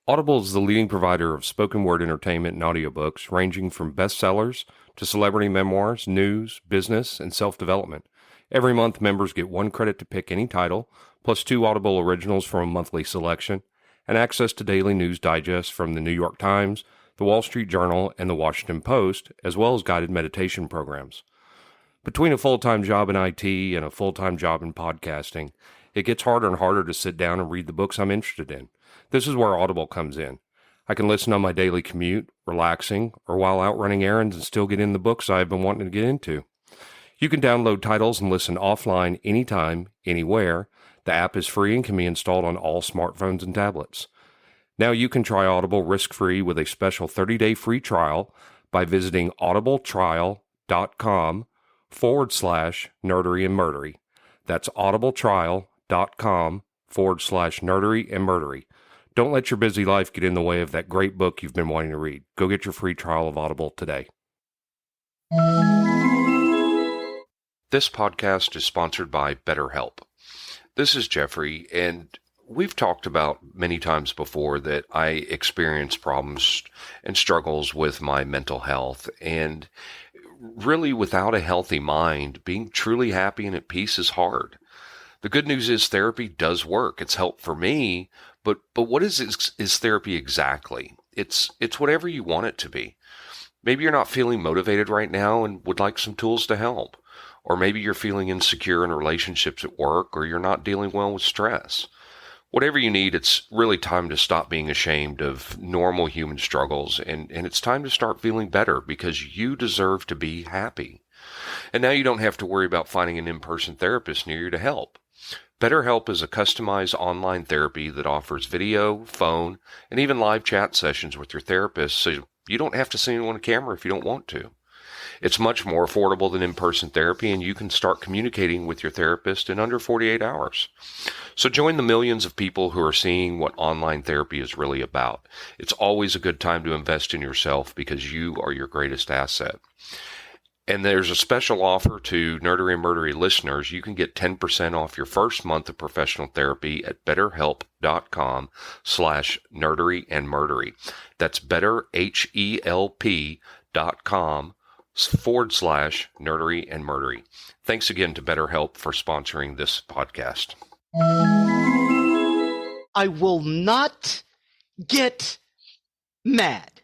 Audible is the leading provider of spoken word entertainment and audiobooks, ranging from bestsellers to celebrity memoirs, news, business, and self-development. Every month, members get 1 credit to pick any title, plus 2 Audible originals from a monthly selection, and access to daily news digests from the New York Times, the Wall Street Journal, and the Washington Post, as well as guided meditation programs. Between a full-time job in IT and a full-time job in podcasting, it gets harder and harder to sit down and read the books I'm interested in. This is where Audible comes in. I can listen on my daily commute, relaxing, or while out running errands and still get in the books I've been wanting to get into. You can download titles and listen offline anytime, anywhere. The app is free and can be installed on all smartphones and tablets. Now you can try Audible risk-free with a special 30-day free trial by visiting audibletrial.com/Nerdery and Murdery. That's audibletrial.com/Nerdery and Murdery. Don't let your busy life get in the way of that great book you've been wanting to read. Go get your free trial of Audible today. This podcast is sponsored by BetterHelp. This is Geoffrey, and we've talked about many times before that I experience problems and struggles with my mental health, and really without a healthy mind, being truly happy and at peace is hard. The good news is therapy does work. It's helped for me, but what is therapy exactly? It's whatever you want it to be. Maybe you're not feeling motivated right now and would like some tools to help. Or maybe you're feeling insecure in relationships at work, or you're not dealing well with stress. Whatever you need, it's really time to stop being ashamed of normal human struggles, and it's time to start feeling better because you deserve to be happy. And now you don't have to worry about finding an in-person therapist near you to help. BetterHelp is a customized online therapy that offers video, phone, and even live chat sessions with your therapist, so you don't have to see anyone on camera if you don't want to. It's much more affordable than in-person therapy, and you can start communicating with your therapist in under 48 hours. So join the millions of people who are seeing what online therapy is really about. It's always a good time to invest in yourself because you are your greatest asset. And there's a special offer to Nerdery and Murdery listeners. You can get 10% off your first month of professional therapy at betterhelp.com/Nerdery and Murdery. That's betterhelp.com/Nerdery and Murdery. Thanks again to BetterHelp for sponsoring this podcast. I will not get mad.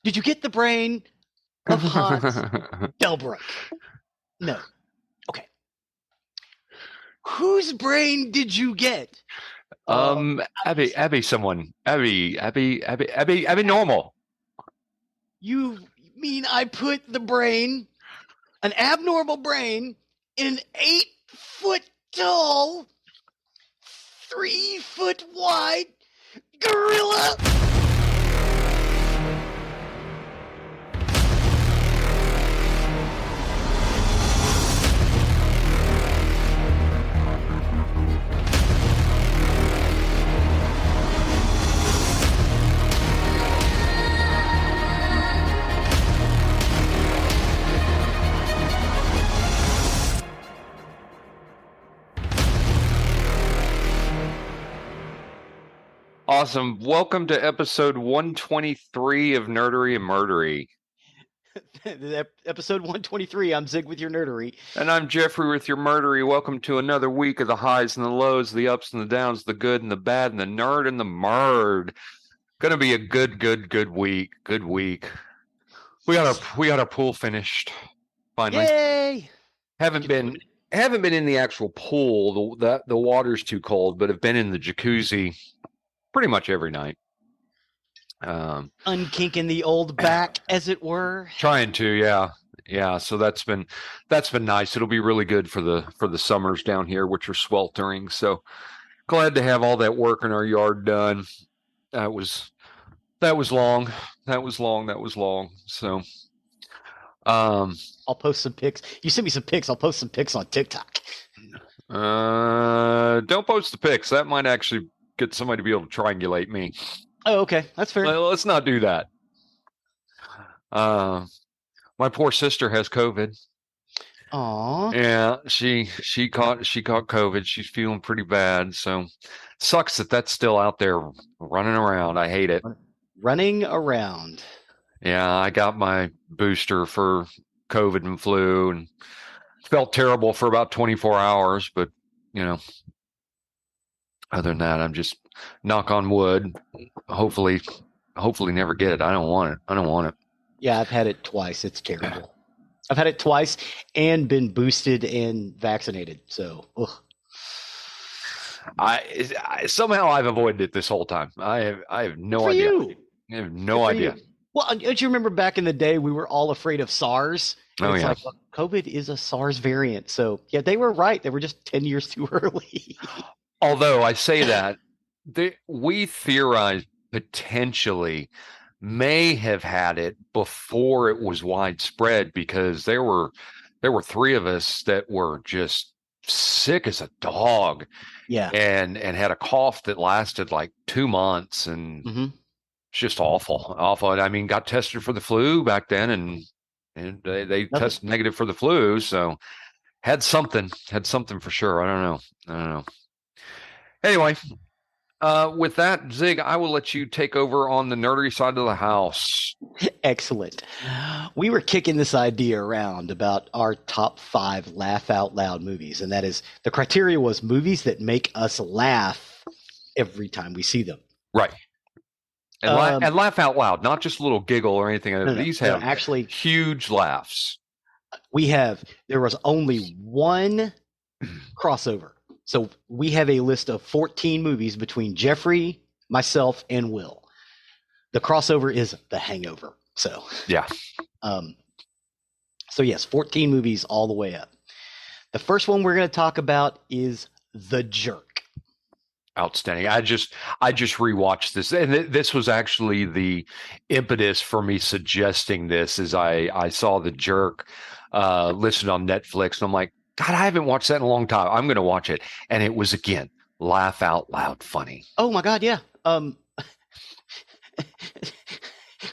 Did you get the brain of Hans Delbruck? No. Okay. Whose brain did you get? Abby normal. You mean I put the brain, an abnormal brain, in an 8-foot tall, 3-foot wide gorilla? Awesome. Welcome to episode 123 of Nerdery and Murdery. Episode 123, I'm Zig with your nerdery. And I'm Geoffrey with your murdery. Welcome to another week of the highs and the lows, the ups and the downs, the good and the bad, and the nerd and the murd. Gonna be a good week. Good week. We got our pool finished. Finally. Yay! Haven't been in the actual pool. The water's too cold, but have been in the jacuzzi pretty much every night. Unkinking the old back, as it were. Trying to, yeah. So that's been nice. It'll be really good for the summers down here, which are sweltering. So glad to have all that work in our yard done. That was long. So, I'll post some pics. You send me some pics. I'll post some pics on TikTok. Don't post the pics. That might actually get somebody to be able to triangulate me. Oh, okay. That's fair. Well, let's not do that. My poor sister has COVID. Aw. Yeah, she caught COVID. She's feeling pretty bad. So sucks that that's still out there running around. I hate it. Running around. Yeah, I got my booster for COVID and flu and felt terrible for about 24 hours, but you know, other than that, I'm just knock on wood. Hopefully never get it. I don't want it. I don't want it. Yeah, I've had it twice. It's terrible. I've had it twice and been boosted and vaccinated. So, ugh. I somehow I've avoided it this whole time. I have no For idea. you. I have no Good for idea. you. Well, don't you remember back in the day we were all afraid of SARS? And Oh, it's yeah. like, well, COVID is a SARS variant. So, yeah, they were right. They were just 10 years too early. Although I say that, we theorized potentially may have had it before it was widespread because there were three of us that were just sick as a dog Yeah. and had a cough that lasted like 2 months and hmm it's just awful. I mean, got tested for the flu back then and they Nothing. tested negative for the flu, so had something for sure. I don't know. Anyway, with that, Zig, I will let you take over on the nerdery side of the house. Excellent. We were kicking this idea around about our top 5 laugh out loud movies. And that is the criteria was movies that make us laugh every time we see them. Right. And laugh out loud, not just a little giggle or anything. These have actually huge laughs. There was only one crossover. So we have a list of 14 movies between Geoffrey, myself, and Will. The crossover is The Hangover. So yeah. So yes, 14 movies all the way up. The first one we're going to talk about is The Jerk. Outstanding. I just rewatched this, and this was actually the impetus for me suggesting this. As I saw The Jerk listed on Netflix, and I'm like, God, I haven't watched that in a long time. I'm going to watch it, and it was again laugh out loud funny. Oh my God, yeah.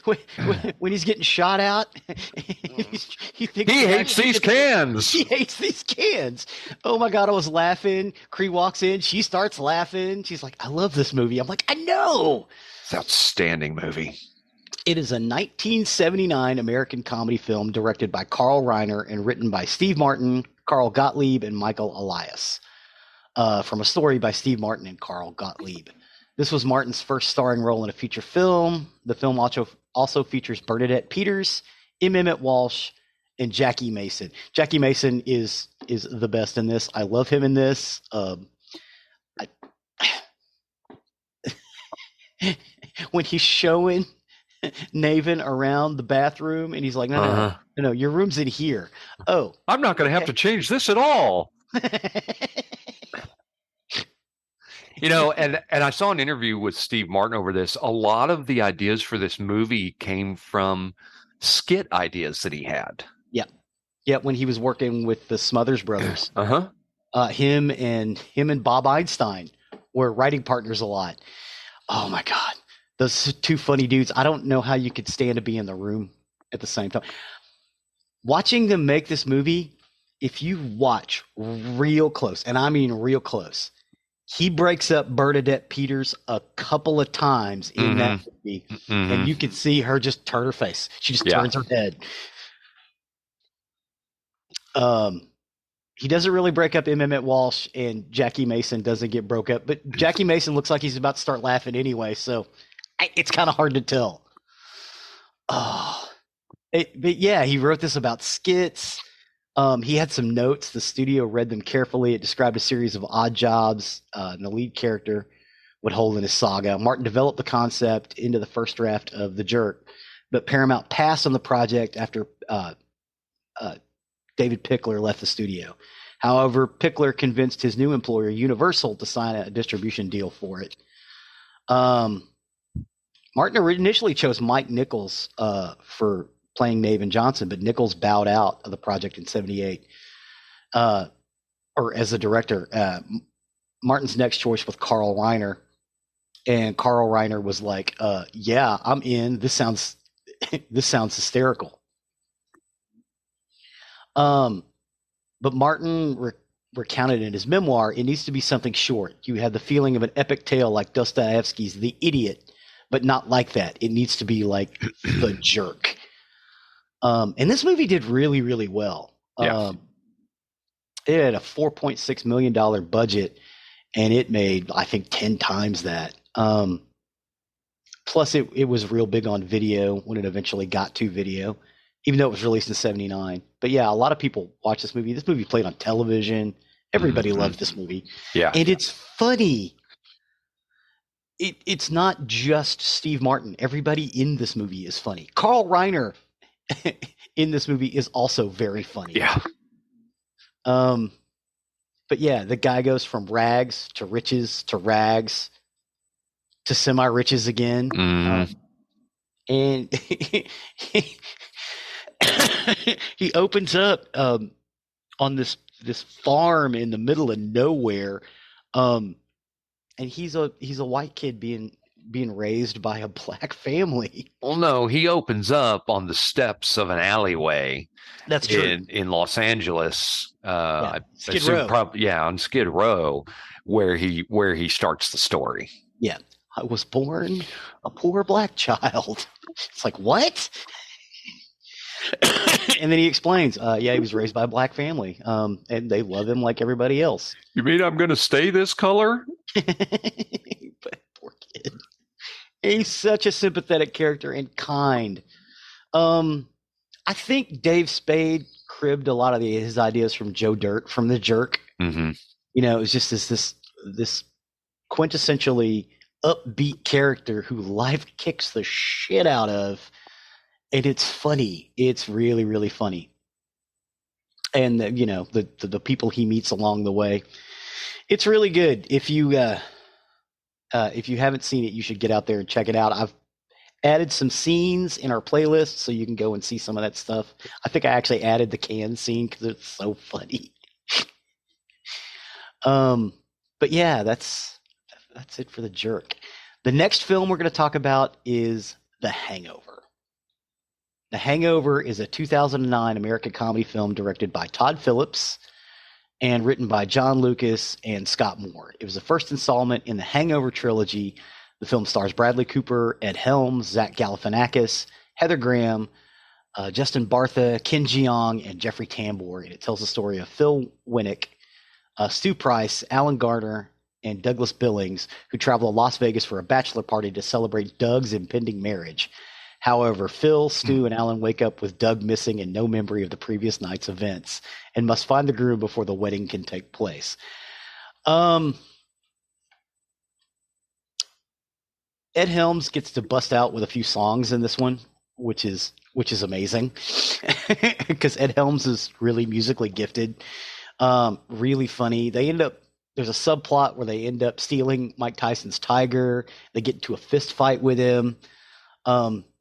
When he's getting shot out, he hates these cans. He hates these cans. Oh my God, I was laughing. Cree walks in. She starts laughing. She's like, I love this movie. I'm like, I know. It's an outstanding movie. It is a 1979 American comedy film directed by Carl Reiner and written by Steve Martin, Carl Gottlieb, and Michael Elias. From a story by Steve Martin and Carl Gottlieb. This was Martin's first starring role in a feature film. The film also features Bernadette Peters, M. Emmett Walsh, and Jackie Mason. Jackie Mason is the best in this. I love him in this. When he's showing Naven around the bathroom, and he's like, no, your room's in here. Oh, I'm not going to have to change this at all. You know, and I saw an interview with Steve Martin over this. A lot of the ideas for this movie came from skit ideas that he had. Yeah, when he was working with the Smothers Brothers. Him and Bob Einstein were writing partners a lot. Oh my God. Those two funny dudes. I don't know how you could stand to be in the room at the same time. Watching them make this movie, if you watch real close, and I mean real close, he breaks up Bernadette Peters a couple of times in that movie, and you can see her just turn her face. She just turns her head. He doesn't really break up M. Emmett Walsh, and Jackie Mason doesn't get broke up, but Jackie Mason looks like he's about to start laughing anyway, so it's kind of hard to tell. But yeah, he wrote this about skits. He had some notes. The studio read them carefully. It described a series of odd jobs and the lead character would hold in his saga. Martin developed the concept into the first draft of The Jerk, but Paramount passed on the project after David Pickler left the studio. However, Pickler convinced his new employer, Universal, to sign a distribution deal for it. Martin initially chose Mike Nichols for playing Maven Johnson, but Nichols bowed out of the project in 1978. Or as a director, Martin's next choice was Carl Reiner, and Carl Reiner was like, "Yeah, I'm in. This sounds hysterical." but Martin recounted in his memoir, it needs to be something short. You have the feeling of an epic tale like Dostoevsky's The Idiot, but not like that. It needs to be like The Jerk. And this movie did really, really well. Yeah. It had a $4.6 million budget, and it made, I think, 10 times that. Plus, it was real big on video when it eventually got to video, even though it was released in 1979. But yeah, a lot of people watch this movie. This movie played on television. Everybody loved this movie. Yeah. And it's funny. It's not just Steve Martin. Everybody in this movie is funny. Carl Reiner in this movie is also very funny. Yeah. But yeah, the guy goes from rags to riches to rags to semi-riches again. And he opens up on this farm in the middle of nowhere. And he's a white kid being raised by a black family. Well, no, he opens up on the steps of an alleyway. That's true. In Los Angeles. Skid Row. On Skid Row, where he starts the story. Yeah. I was born a poor black child. It's like, what? And then he explains, he was raised by a black family, and they love him like everybody else. You mean I'm going to stay this color? But poor kid. He's such a sympathetic character and kind. I think Dave Spade cribbed a lot of his ideas from Joe Dirt, from The Jerk. Mm-hmm. You know, it was just this quintessentially upbeat character who life kicks the shit out of, and it's funny. It's really, really funny. And the people he meets along the way, it's really good. If you haven't seen it, you should get out there and check it out. I've added some scenes in our playlist so you can go and see some of that stuff. I think I actually added the can scene because it's so funny. But yeah, that's it for The Jerk. The next film we're going to talk about is The Hangover. The Hangover is a 2009 American comedy film directed by Todd Phillips and written by John Lucas and Scott Moore. It was the first installment in the Hangover trilogy. The film stars Bradley Cooper, Ed Helms, Zach Galifianakis, Heather Graham, Justin Bartha, Ken Jeong, and Jeffrey Tambor. And it tells the story of Phil Winnick, Stu Price, Alan Garner, and Douglas Billings, who travel to Las Vegas for a bachelor party to celebrate Doug's impending marriage. However, Phil, Stu, and Alan wake up with Doug missing and no memory of the previous night's events, and must find the groom before the wedding can take place. Ed Helms gets to bust out with a few songs in this one, which is amazing because Ed Helms is really musically gifted, really funny. There's a subplot where they end up stealing Mike Tyson's tiger. They get into a fist fight with him.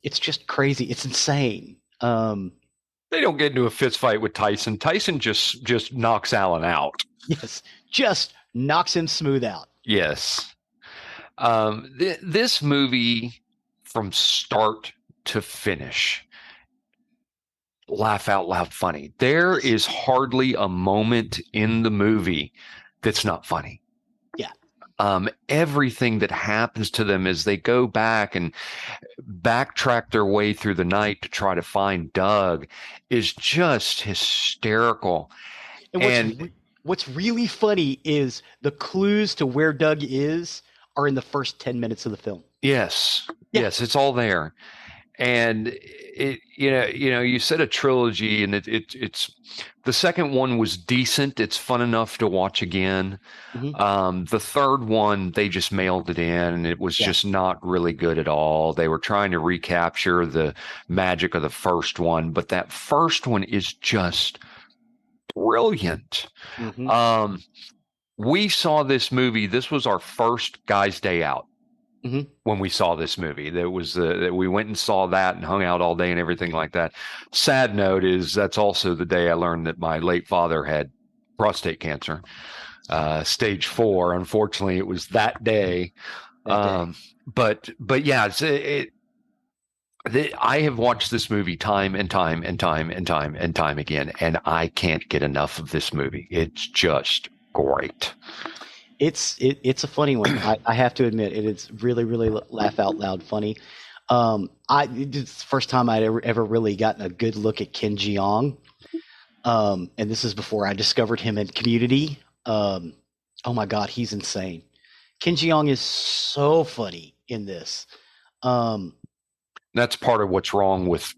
It's just crazy. It's insane. They don't get into a fist fight with Tyson. Tyson just knocks Alan out. Yes, just knocks him smooth out. Yes. This movie, from start to finish, laugh out loud funny. There is hardly a moment in the movie that's not funny. Yeah. Everything that happens to them as they go back and backtrack their way through the night to try to find Doug is just hysterical. And what's really funny is the clues to where Doug is are in the first 10 minutes of the film. Yes. Yeah. Yes, it's all there. And you said a trilogy, and it's the second one was decent. It's fun enough to watch again. Mm-hmm. The third one, they just mailed it in, and it was just not really good at all. They were trying to recapture the magic of the first one, but that first one is just brilliant. Mm-hmm. We saw this movie. This was our first guys' day out. Mm-hmm. When we saw this movie, we went and saw that and hung out all day and everything like that. Sad note is that's also the day I learned that my late father had prostate cancer, stage 4. Unfortunately, it was that day. But yeah, I have watched this movie time and time and time and time and time again, and I can't get enough of this movie. It's just great. It's a funny one. I have to admit it is really, really laugh out loud funny. It's the first time I'd ever really gotten a good look at Ken Jeong. And this is before I discovered him in Community. Oh my God, he's insane. Ken Jeong is so funny in this. That's part of what's wrong with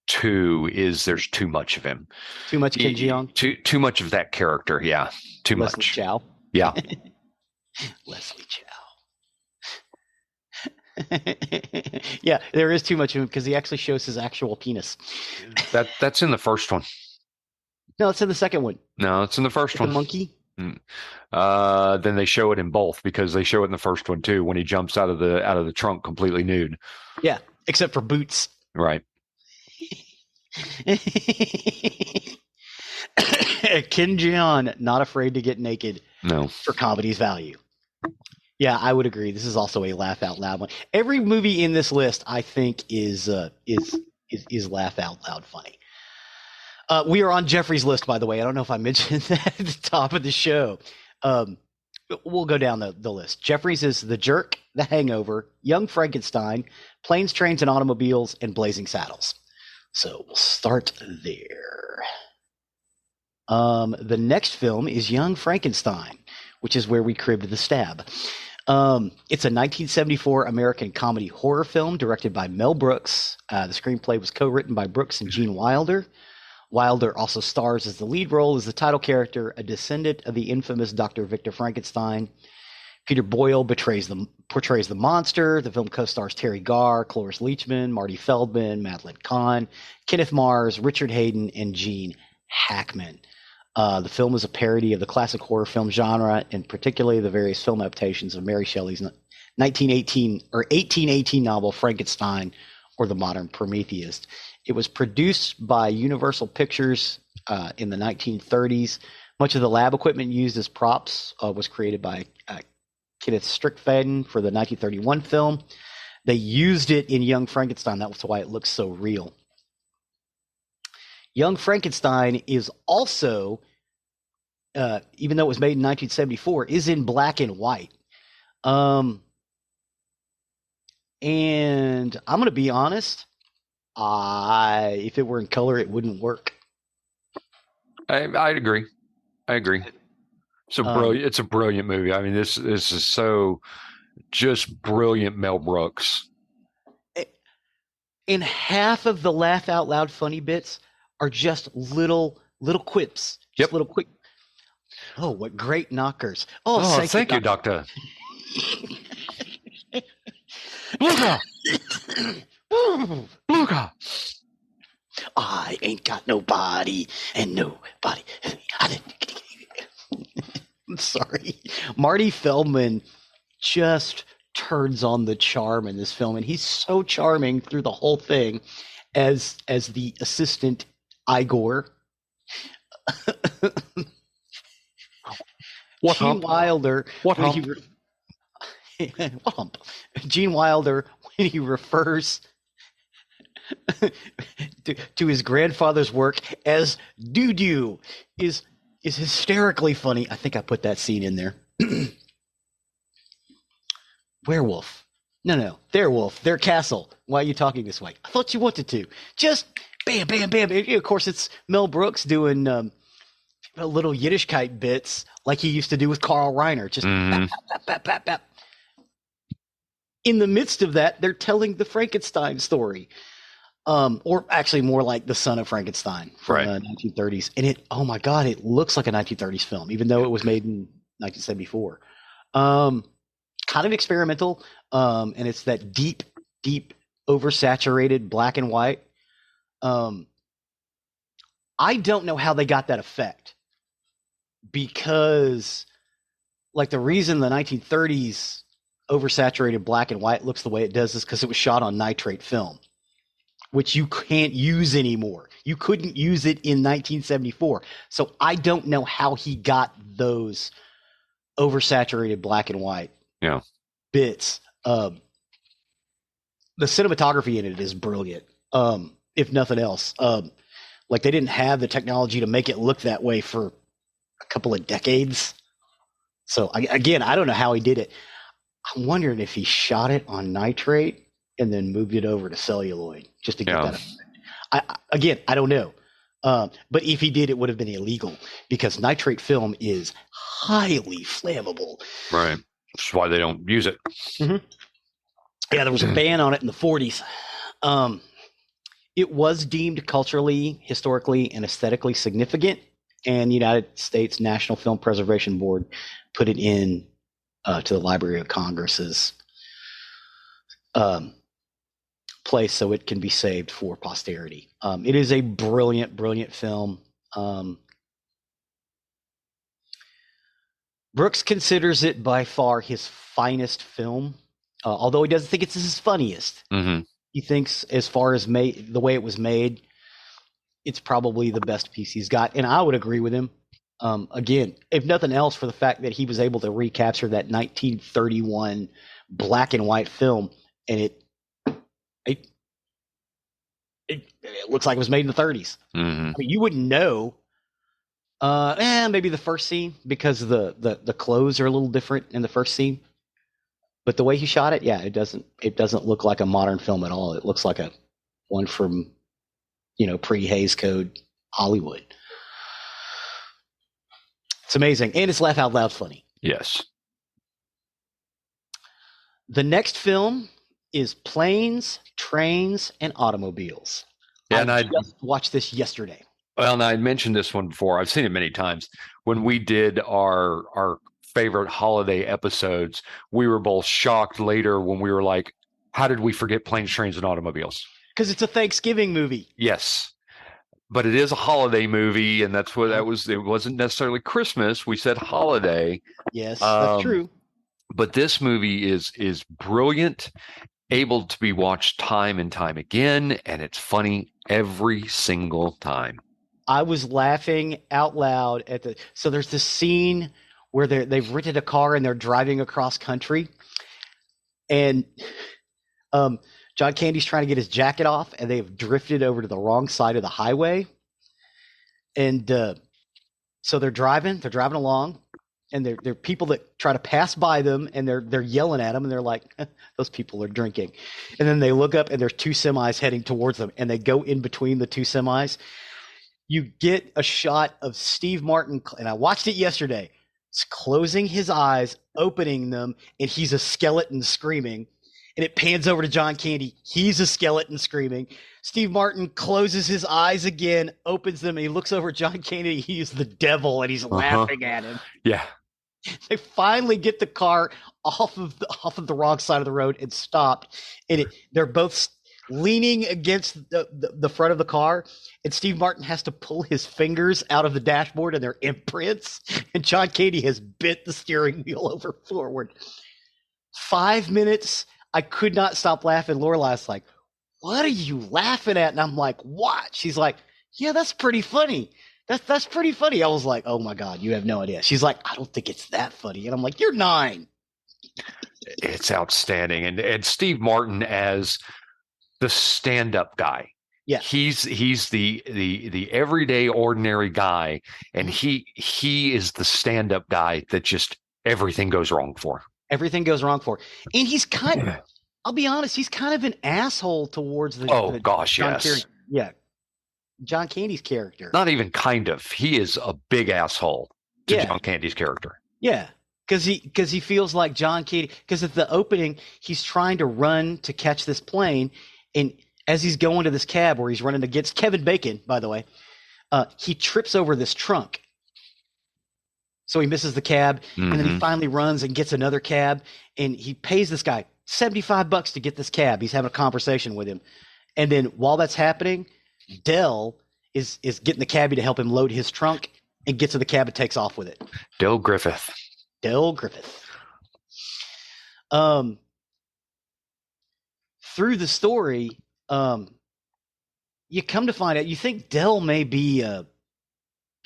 2 is there's too much of him. Too much Ken Jeong? Too much of that character, yeah. Too Leslie much. Chow. Yeah. Leslie Chow. Yeah, there is too much of him because he actually shows his actual penis. That's in the first one. No, it's in the second one. No, it's in the first one. The monkey? Then they show it in both because they show it in the first one too when he jumps out of the trunk completely nude. Yeah, except for boots. Right. Ken Jeong, not afraid to get naked. No. For comedy's value. Yeah, I would agree. This is also a laugh out loud one. Every movie in this list, I think, is laugh out loud funny. We are on Geoffrey's list, by the way. I don't know if I mentioned that at the top of the show. We'll go down the list. Geoffrey's is The Jerk, The Hangover, Young Frankenstein, Planes, Trains, and Automobiles, and Blazing Saddles. So we'll start there. The next film is Young Frankenstein, which is where we cribbed the stab. It's a 1974 American comedy horror film directed by Mel Brooks. The screenplay was co-written by Brooks and Gene Wilder. Wilder also stars as the lead role as the title character, a descendant of the infamous Dr. Victor Frankenstein. Peter Boyle portrays the monster. The film co-stars Terry Garr, Cloris Leachman, Marty Feldman, Madeline Kahn, Kenneth Mars, Richard Hayden, and Gene Hackman. The film is a parody of the classic horror film genre, and particularly the various film adaptations of Mary Shelley's 1818 novel Frankenstein or the Modern Prometheus. It was produced by Universal Pictures in the 1930s. Much of the lab equipment used as props was created by Kenneth Strickfaden for the 1931 film. They used it in Young Frankenstein. That was why it looks so real. Young Frankenstein is also, even though it was made in 1974, is in black and white. And I'm going to be honest, if it were in color, it wouldn't work. I'd agree. I agree. It's a brilliant movie. I mean, this is so just brilliant Mel Brooks. And half of the laugh out loud funny bits are just little quips. Just little quick. Oh, what great knockers. Oh, thank you, Doctor. Luca! Luca! I ain't got nobody and nobody. I'm sorry. Marty Feldman just turns on the charm in this film, and he's so charming through the whole thing as the assistant Igor. What Gene hump? Wilder. What hump? What hump? Gene Wilder, when he refers to his grandfather's work as Doo-Doo, is hysterically funny. I think I put that scene in there. Werewolf. No. Their wolf. Their castle. Why are you talking this way? I thought you wanted to. Just bam, bam, bam. Of course, it's Mel Brooks doing little Yiddishkeit bits like he used to do with Carl Reiner. Just bap, bap, bap, bap, bap. In the midst of that, they're telling the Frankenstein story. Or actually more like The Son of Frankenstein from the 1930s. And oh my God, it looks like a 1930s film, even though it was made in 1974. Kind of experimental. And it's that deep, oversaturated black and white. I don't know how they got that effect, because like the reason the 1930s oversaturated black and white looks the way it does is because it was shot on nitrate film, which you can't use anymore. You couldn't use it in 1974. So I don't know how he got those oversaturated black and white bits. the cinematography in it is brilliant. If nothing else, like they didn't have the technology to make it look that way for a couple of decades. So I don't know how he did it. I'm wondering if he shot it on nitrate and then moved it over to celluloid just to get that. I don't know. But if he did, it would have been illegal because nitrate film is highly flammable. Right. That's why they don't use it. Mm-hmm. Yeah, there was a ban on it in the 40s. It was deemed culturally, historically, and aesthetically significant, and the United States National Film Preservation Board put it in to the Library of Congress's place so it can be saved for posterity. It is a brilliant, brilliant film. Brooks considers it by far his finest film, although he doesn't think it's his funniest. Mm-hmm. He thinks as far as the way it was made, it's probably the best piece he's got. And I would agree with him. Again, if nothing else, for the fact that he was able to recapture that 1931 black and white film, and it looks like it was made in the 30s. Mm-hmm. I mean, you wouldn't know. Maybe the first scene because the clothes are a little different in the first scene. But the way he shot it, it doesn't look like a modern film at all. It looks like a one from, pre-Hays Code Hollywood. It's amazing, and it's laugh out loud funny. Yes. The next film is Planes, Trains, and Automobiles. Yeah, and I just watched this yesterday. Well, and I mentioned this one before. I've seen it many times. When we did our favorite holiday episodes, we were both shocked later when we were like, how did we forget Planes, Trains, and Automobiles? Because it's a Thanksgiving movie. Yes. But it is a holiday movie, and that's what that was. It wasn't necessarily Christmas. We said holiday. Yes, that's true. But this movie is brilliant, able to be watched time and time again, and it's funny every single time. I was laughing out loud so there's this scene where they've rented a car and they're driving across country, and John Candy's trying to get his jacket off, and they've drifted over to the wrong side of the highway, and so they're driving along, and there are people that try to pass by them, and they're yelling at them, and they're like, those people are drinking, and then they look up and there's two semis heading towards them, and they go in between the two semis. You get a shot of Steve Martin, and I watched it yesterday. It's closing his eyes, opening them, and he's a skeleton screaming. And it pans over to John Candy. He's a skeleton screaming. Steve Martin closes his eyes again, opens them, and he looks over at John Candy. He's the devil, and he's laughing at him. Yeah. They finally get the car off of the wrong side of the road and stopped. And they're both leaning against the front of the car, and Steve Martin has to pull his fingers out of the dashboard and their imprints, and John Candy has bent the steering wheel over forward. 5 minutes, I could not stop laughing. Lorelai's like, what are you laughing at? And I'm like, what? She's like, yeah, that's pretty funny. That's pretty funny. I was like, oh my God, you have no idea. She's like, I don't think it's that funny. And I'm like, you're 9. It's outstanding. And Steve Martin as the stand-up guy. Yeah. He's the everyday ordinary guy, and he is the stand-up guy that just everything goes wrong for. Everything goes wrong for. And he's kind of, I'll be honest, he's kind of an asshole towards the John yes. Yeah. John Candy's character. Not even kind of. He is a big asshole to John Candy's character. Yeah. Because he feels like John Candy, because at the opening, he's trying to run to catch this plane, and as he's going to this cab where he's running against Kevin Bacon, by the way, he trips over this trunk. So he misses the cab, and then he finally runs and gets another cab, and he pays this guy $75 to get this cab. He's having a conversation with him. And then while that's happening, Dell is getting the cabbie to help him load his trunk and gets in the cab and takes off with it. Dell Griffith. Through the story, you come to find out, you think Dell may be a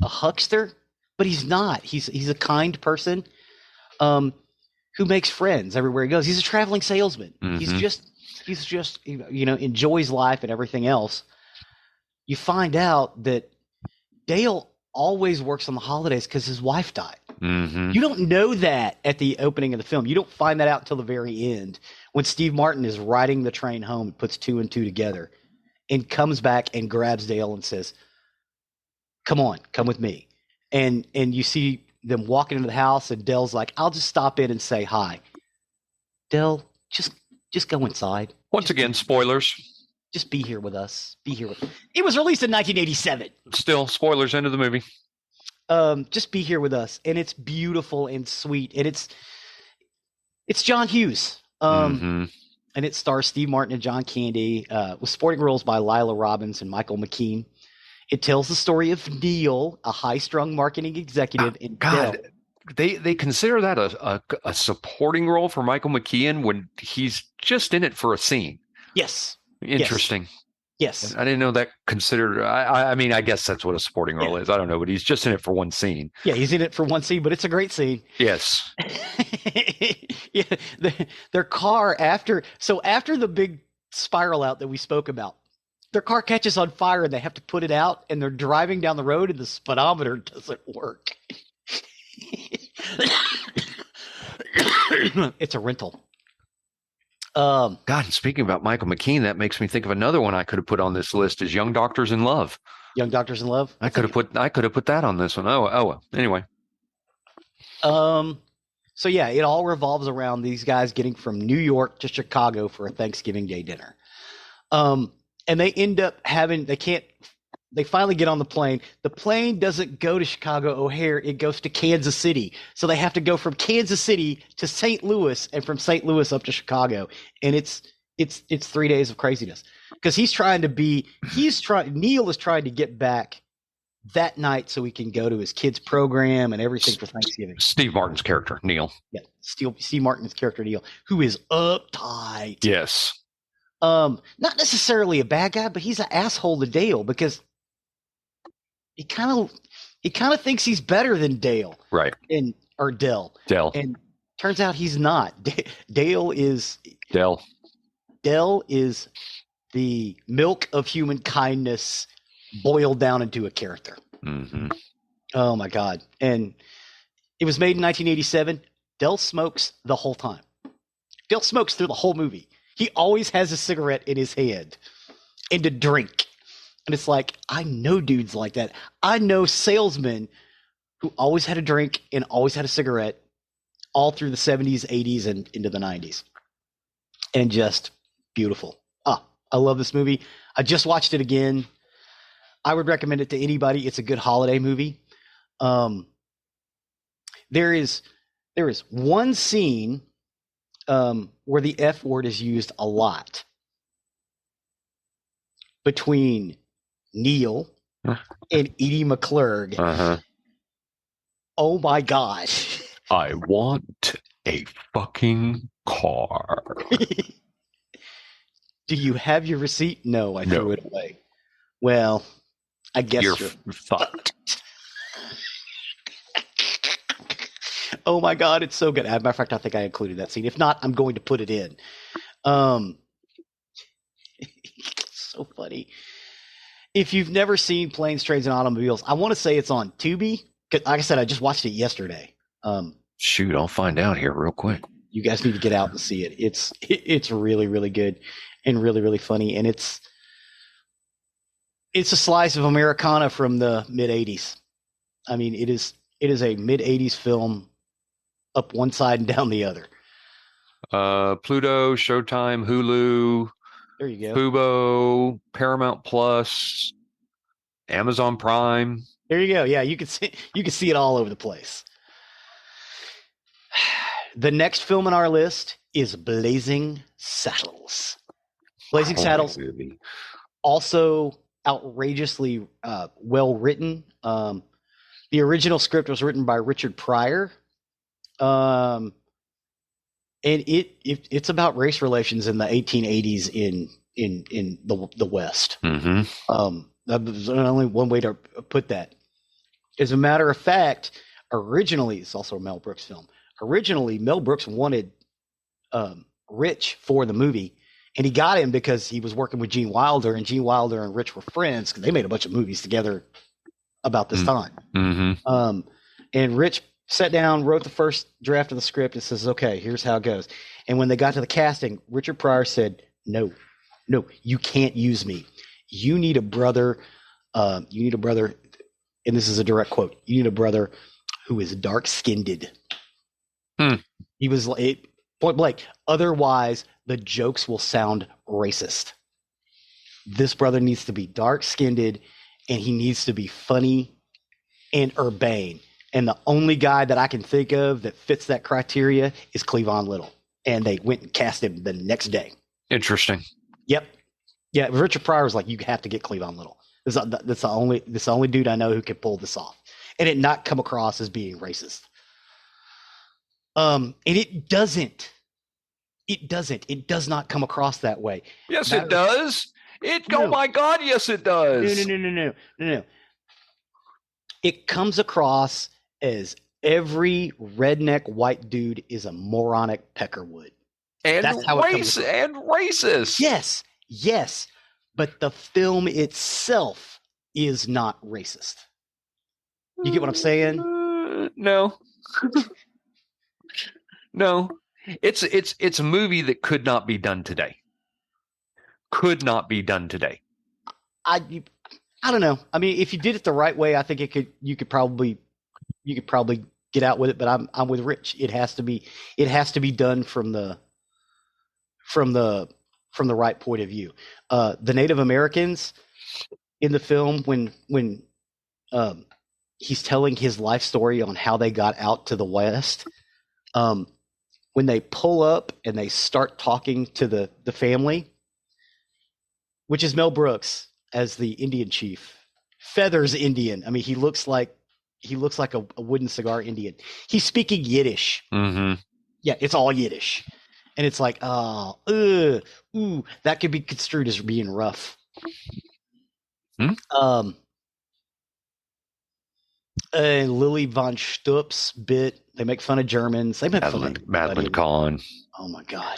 huckster, but he's not. He's a kind person. who makes friends everywhere he goes. He's a traveling salesman. Mm-hmm. He's just enjoys life and everything else. You find out that Dale always works on the holidays because his wife died. Mm-hmm. You don't know that at the opening of the film. You don't find that out until the very end when Steve Martin is riding the train home and puts 2 and 2 together and comes back and grabs Dale and says, "Come on, come with me." And you see them walking into the house and Dale's like, "I'll just stop in and say hi." Dale, just go inside. Once again, spoilers. Just be here with us. Be here with us. It was released in 1987. Still, spoilers into the movie. Just be here with us. And it's beautiful and sweet. And it's John Hughes. And it stars Steve Martin and John Candy, with supporting roles by Lila Robbins and Michael McKean. It tells the story of Neil, a high-strung marketing executive in God. They consider that a supporting role for Michael McKean when he's just in it for a scene. Yes. Interesting. Yes. I didn't know that considered. I mean, I guess that's what a supporting role is. I don't know, but he's just in it for one scene. Yeah, he's in it for one scene, but it's a great scene. Yes. Yeah, their car after the big spiral out that we spoke about, their car catches on fire and they have to put it out, and they're driving down the road and the speedometer doesn't work. It's a rental. God, and speaking about Michael McKean, that makes me think of another one I could have put on this list is Young Doctors in Love. Young Doctors in Love. I could have put that on this one. Oh well. Anyway. So yeah, it all revolves around these guys getting from New York to Chicago for a Thanksgiving Day dinner. And they end up they finally get on the plane. The plane doesn't go to Chicago O'Hare. It goes to Kansas City. So they have to go from Kansas City to St. Louis and from St. Louis up to Chicago. And it's 3 days of craziness because Neil is trying to get back that night so he can go to his kids' program and everything for Thanksgiving. Steve Martin's character, Neil. Yeah. Steve Martin's character, Neil, who is uptight. Yes. Not necessarily a bad guy, but he's an asshole to Dale because he kind of thinks he's better than Dale, right? Or Dell, and turns out he's not. Dale is the milk of human kindness boiled down into a character. Mm-hmm. Oh my God! And it was made in 1987. Dell smokes the whole time. Dell smokes through the whole movie. He always has a cigarette in his hand and a drink. And it's like, I know dudes like that. I know salesmen who always had a drink and always had a cigarette all through the 70s, 80s, and into the 90s. And just beautiful. I love this movie. I just watched it again. I would recommend it to anybody. It's a good holiday movie. There is one scene where the F word is used a lot between Neil and Edie McClurg. Uh-huh. Oh my God. I want a fucking car. Do you have your receipt? No, I threw it away. Well, I guess you're fucked. Oh my God, it's so good. As a matter of fact, I think I included that scene. If not, I'm going to put it in. So funny. If you've never seen Planes, Trains, and Automobiles, I want to say it's on Tubi. Like I said, I just watched it yesterday. Shoot, I'll find out here real quick. You guys need to get out and see it. It's really, really good and really, really funny. And it's a slice of Americana from the mid 80s. I mean, it is a mid 80s film up one side and down the other. Pluto, Showtime, Hulu. There you go. Fubo, Paramount Plus, Amazon Prime. There you go. Yeah, you can see it all over the place. The next film on our list is Blazing Saddles. Blazing Saddles, movie. Also outrageously well written. The original script was written by Richard Pryor. And it's about race relations in the 1880s in the West. Mm-hmm. There's only one way to put that. As a matter of fact, originally, it's also a Mel Brooks film. Originally, Mel Brooks wanted Rich for the movie, and he got him because he was working with Gene Wilder, and Gene Wilder and Rich were friends because they made a bunch of movies together about this time. Mm-hmm. And Rich sat down, wrote the first draft of the script, and says, "Okay, here's how it goes." And when they got to the casting, Richard Pryor said, "No, you can't use me. You need a brother. You need a brother." And this is a direct quote. "You need a brother who is dark-skinned." He was like, point blank. "Otherwise, the jokes will sound racist. This brother needs to be dark-skinned, and he needs to be funny and urbane. And the only guy that I can think of that fits that criteria is Cleavon Little." And they went and cast him the next day. Interesting. Yep. Yeah, Richard Pryor was like, "You have to get Cleavon Little. That's the only dude I know who can pull this off, and it not come across as being racist." And it doesn't. It does not come across that way. Yes, it does. Oh my God, yes, it does. No. It comes across as every redneck white dude is a moronic peckerwood. And that's how and racist. Yes. But the film itself is not racist. You get what I'm saying? No. No. It's a movie that could not be done today. Could not be done today. I don't know. I mean, if you did it the right way, I think you could probably get out with it, but I'm with Rich. It has to be done from the right point of view. The Native Americans in the film, when he's telling his life story on how they got out to the West, when they pull up and they start talking to the family, which is Mel Brooks as the Indian chief, Feathers Indian. I mean, he looks like a wooden cigar Indian. He's speaking Yiddish. Mm-hmm. Yeah, it's all Yiddish. And it's like, that could be construed as being rough. And Lily von Stup's bit, they make fun of Germans. They make fun of Madeline Kahn. Oh my God.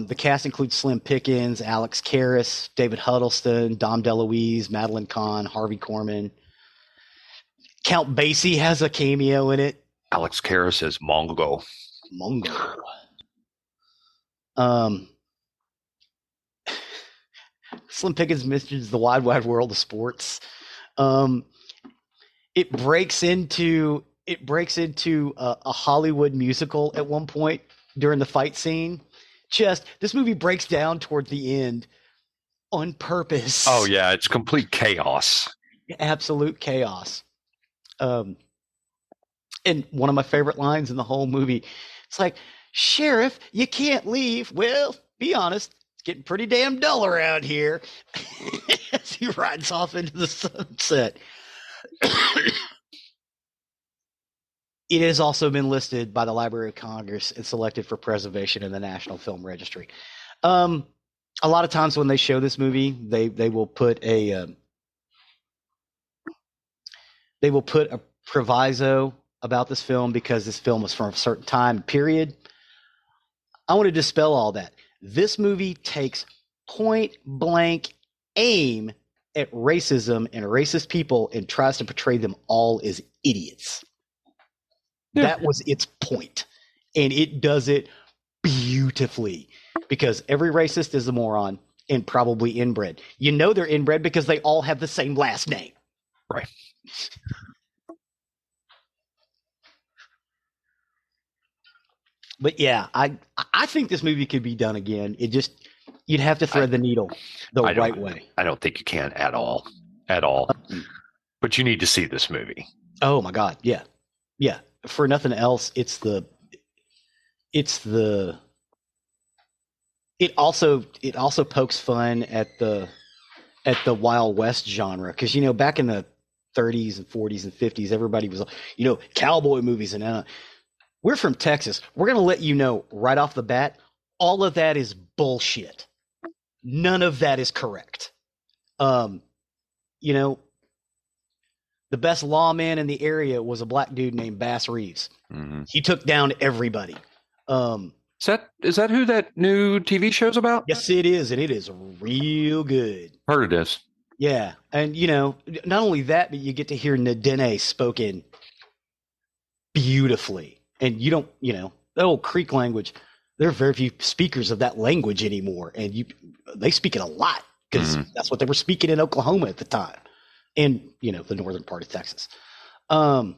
The cast includes Slim Pickens, Alex Karras, David Huddleston, Dom DeLuise, Madeline Kahn, Harvey Korman. Count Basie has a cameo in it. Alex Karras is Mongo. Slim Pickens mentions the wide world of sports. It breaks into a Hollywood musical at one point during the fight scene. This movie breaks down toward the end on purpose. Oh yeah, it's complete chaos. Absolute chaos. And one of my favorite lines in the whole movie, it's like, "Sheriff, you can't leave." "Well, be honest, it's getting pretty damn dull around here." As he rides off into the sunset. It has also been listed by the Library of Congress and selected for preservation in the National Film Registry. A lot of times when they show this movie, they will put a proviso about this film because this film was from a certain time period. I want to dispel all that. This movie takes point blank aim at racism and racist people and tries to portray them all as idiots. Yeah. That was its point. And it does it beautifully because every racist is a moron and probably inbred. You know they're inbred because they all have the same last name. Right. But yeah, I think this movie could be done again. You'd have to thread the needle the right way. I don't think you can at all. But you need to see this movie. Oh my God. Yeah. Yeah. For nothing else, it also pokes fun at the Wild West genre. Cause back in the 30s and 40s and 50s, everybody was, cowboy movies and we're from Texas. We're going to let you know right off the bat, all of that is bullshit. None of that is correct. The best lawman in the area was a black dude named Bass Reeves. Mm-hmm. He took down everybody. Is that who that new TV show's about? Yes, it is, and it is real good. Heard it is. Yeah, and not only that, but you get to hear Nadine spoken beautifully, and you don't, that old Creek language. There are very few speakers of that language anymore, and they speak it a lot because that's what they were speaking in Oklahoma at the time. And, the northern part of Texas. But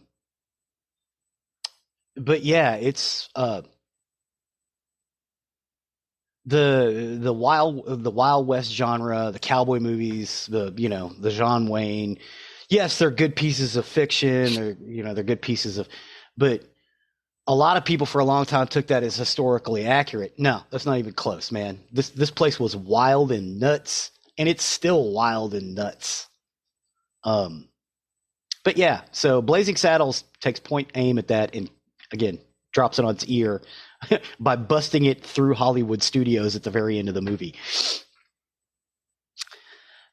yeah, it's the Wild West genre, the cowboy movies, the John Wayne. Yes, they're good pieces of fiction, they're good pieces of, but a lot of people for a long time took that as historically accurate. No, that's not even close, man. This place was wild and nuts, and it's still wild and nuts. But yeah, so Blazing Saddles takes point aim at that and again drops it on its ear by busting it through Hollywood studios at the very end of the movie.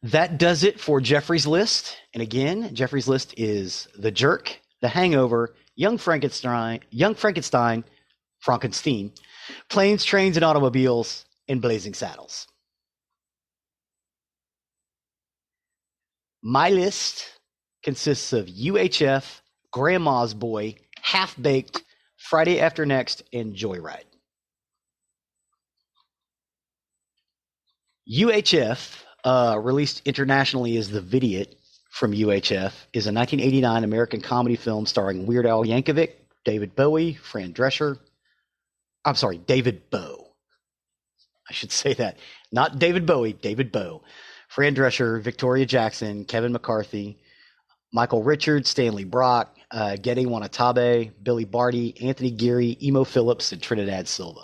That does it for Geoffrey's list. And again, Geoffrey's list is The Jerk, The Hangover, Young Frankenstein, Planes, Trains, and Automobiles, and Blazing Saddles. My list consists of UHF, Grandma's Boy, Half Baked, Friday After Next, and Joyride. UHF, released internationally as The Vidiot from UHF, is a 1989 American comedy film starring Weird Al Yankovic, David Bowie, Fran Drescher. I'm sorry, David Bowe. I should say that. Not David Bowie, David Bowe. Fran Drescher, Victoria Jackson, Kevin McCarthy, Michael Richards, Stanley Brock, Gedde Wanatabe, Billy Barty, Anthony Geary, Emo Phillips, and Trinidad Silva.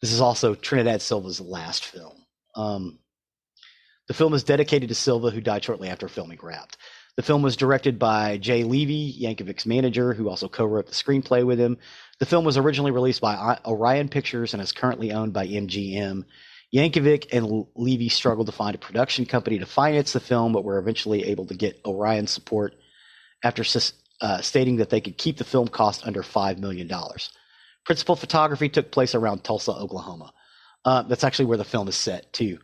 This is also Trinidad Silva's last film. The film is dedicated to Silva, who died shortly after filming wrapped. The film was directed by Jay Levy, Yankovic's manager, who also co-wrote the screenplay with him. The film was originally released by Orion Pictures and is currently owned by MGM. Yankovic and Levy struggled to find a production company to finance the film, but were eventually able to get Orion support after stating that they could keep the film cost under $5 million. Principal photography took place around Tulsa, Oklahoma. That's actually where the film is set, too.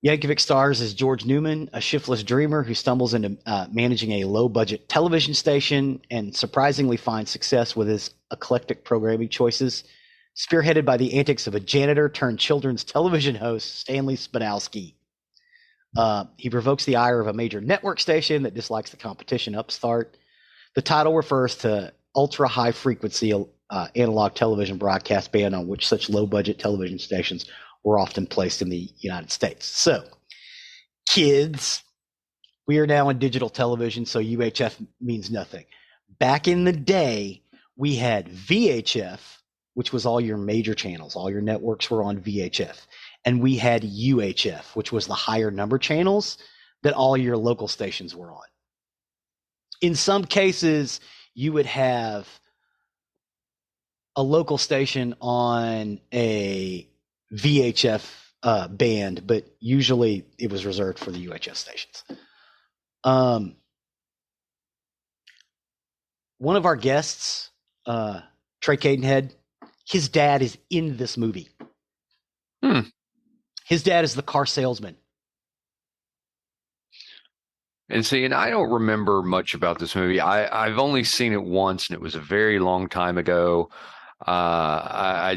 Yankovic stars as George Newman, a shiftless dreamer who stumbles into managing a low-budget television station and surprisingly finds success with his eclectic programming choices, spearheaded by the antics of a janitor turned children's television host, Stanley Spanowski. He provokes the ire of a major network station that dislikes the competition upstart. The title refers to ultra-high-frequency analog television broadcast band on which such low-budget television stations were often placed in the United States. So, kids, we are now on digital television, so UHF means nothing. Back in the day, we had VHF, which was all your major channels. All your networks were on VHF. And we had UHF, which was the higher number channels that all your local stations were on. In some cases, you would have a local station on a VHF band, but usually it was reserved for the UHF stations. One of our guests, Trey Cadenhead, his dad is in this movie. His dad is the car salesman. And see, and I don't remember much about this movie. I've only seen it once, and it was a very long time ago. I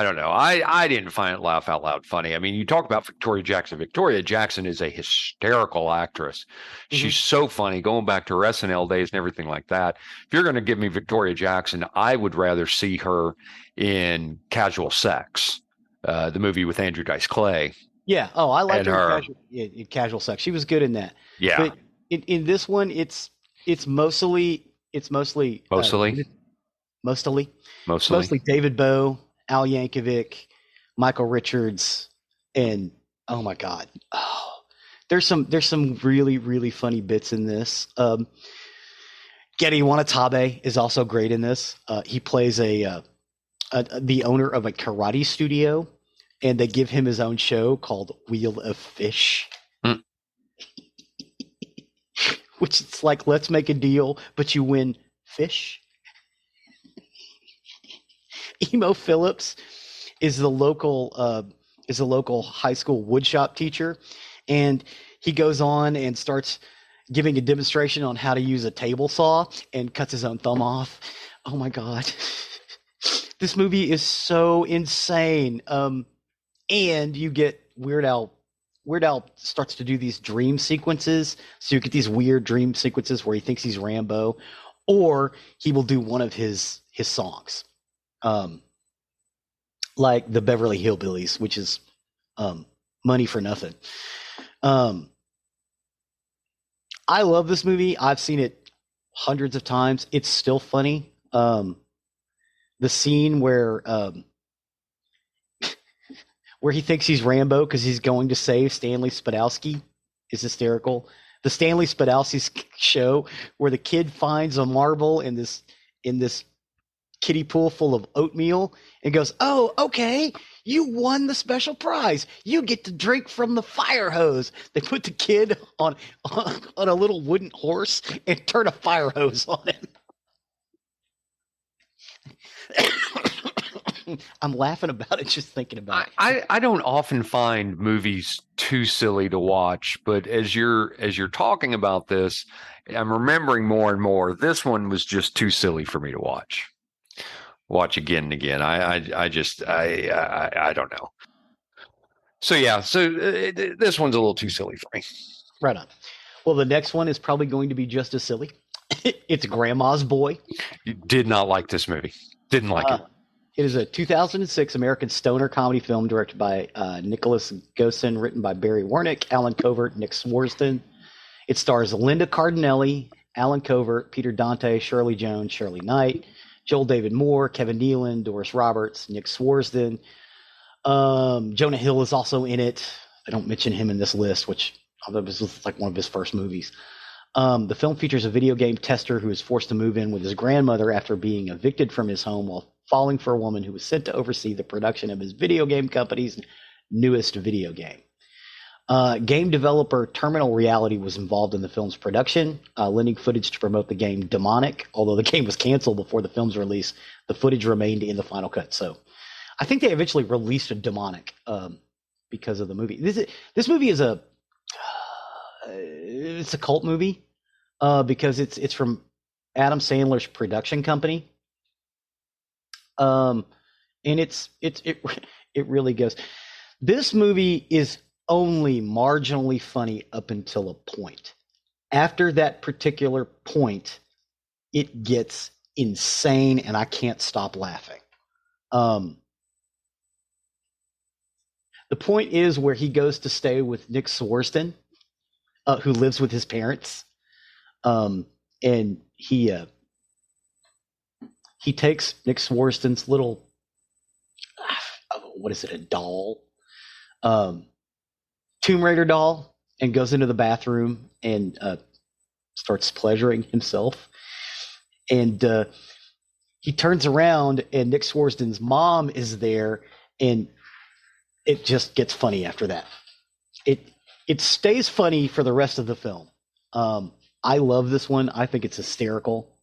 don't know. I didn't find it laugh out loud funny. I mean, you talk about Victoria Jackson. Victoria Jackson is a hysterical actress. She's so funny, going back to her SNL days and everything like that. If you're going to give me Victoria Jackson, I would rather see her in Casual Sex, the movie with Andrew Dice Clay. Yeah. Oh, I liked her in Casual Sex. She was good in that. Yeah. But in this one, it's mostly David Bowe, Al Yankovic, Michael Richards, and oh my God, there's some really, really funny bits in this. Gedde Wanatabe is also great in this. He plays the owner of a karate studio, and they give him his own show called Wheel of Fish. which it's like, let's make a deal, but you win fish. Emo Phillips is the local high school woodshop teacher, and he goes on and starts giving a demonstration on how to use a table saw and cuts his own thumb off. Oh my god. This movie is so insane. And you get Weird Al. Weird Al starts to do these dream sequences. So you get these weird dream sequences where he thinks he's Rambo, or he will do one of his songs. Like the Beverly Hillbillies, which is Money for Nothing. I love this movie. I've seen it hundreds of times. It's still funny. The scene where he thinks he's Rambo because he's going to save Stanley Spadowski is hysterical. The Stanley Spadowski's show where the kid finds a marble in this kiddie pool full of oatmeal and goes, "Oh, okay, you won the special prize. You get to drink from the fire hose." They put the kid on a little wooden horse and turn a fire hose on him. I'm laughing about it just thinking about it. I don't often find movies too silly to watch, but as you're talking about this, I'm remembering more and more. This one was just too silly for me to watch again and again. I don't know. So yeah, this one's a little too silly for me. Right on. Well, the next one is probably going to be just as silly. It's Grandma's Boy. You did not like this movie. Didn't like it. It is a 2006 American stoner comedy film directed by Nicholas Gosen, written by Barry Wernick, Alan Covert, Nick Swartzen. It stars Linda Cardinelli, Alan Covert, Peter Dante, Shirley Jones, Shirley Knight, Joel David Moore, Kevin Nealon, Doris Roberts, Nick Swartzen. Jonah Hill is also in it. I don't mention him in this list, which was like one of his first movies. The film features a video game tester who is forced to move in with his grandmother after being evicted from his home while falling for a woman who was sent to oversee the production of his video game company's newest video game. Game developer Terminal Reality was involved in the film's production, lending footage to promote the game Demonic. Although the game was canceled before the film's release, the footage remained in the final cut. So I think they eventually released a Demonic because of the movie. This movie is it's a cult movie because it's from Adam Sandler's production company. And it really goes. This movie is only marginally funny up until a point. After that particular point, it gets insane, and I can't stop laughing. The point is where he goes to stay with Nick Swartzen, who lives with his parents, and he takes Nick Swartzen's little, what is it, a doll, Tomb Raider doll, and goes into the bathroom and starts pleasuring himself. And he turns around, and Nick Swartzen's mom is there, and it just gets funny after that. It stays funny for the rest of the film. I love this one. I think it's hysterical.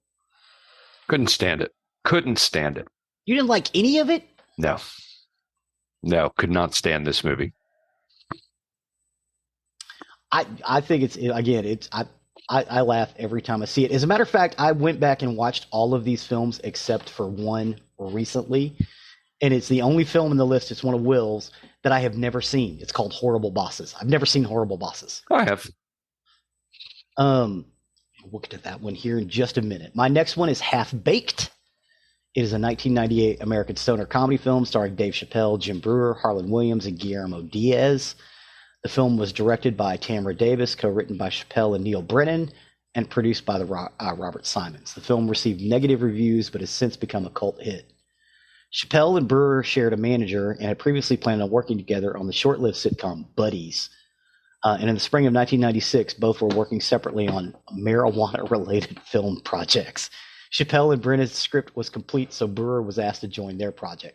Couldn't stand it. You didn't like any of it? No, could not stand this movie. I think I laugh every time I see it. As a matter of fact, I went back and watched all of these films except for one recently, and it's the only film in the list. It's one of Will's that I have never seen. It's called Horrible Bosses. I've never seen Horrible Bosses. I have. We'll get to that one here in just a minute. My next one is Half Baked. It is a 1998 American stoner comedy film starring Dave Chappelle, Jim Breuer, Harlan Williams, and Guillermo Diaz. The film was directed by Tamara Davis, co-written by Chappelle and Neil Brennan, and produced by Robert Simons. The film received negative reviews, but has since become a cult hit. Chappelle and Breuer shared a manager and had previously planned on working together on the short-lived sitcom Buddies. And in the spring of 1996, both were working separately on marijuana-related film projects. Chappelle and Brennan's script was complete, so Breuer was asked to join their project.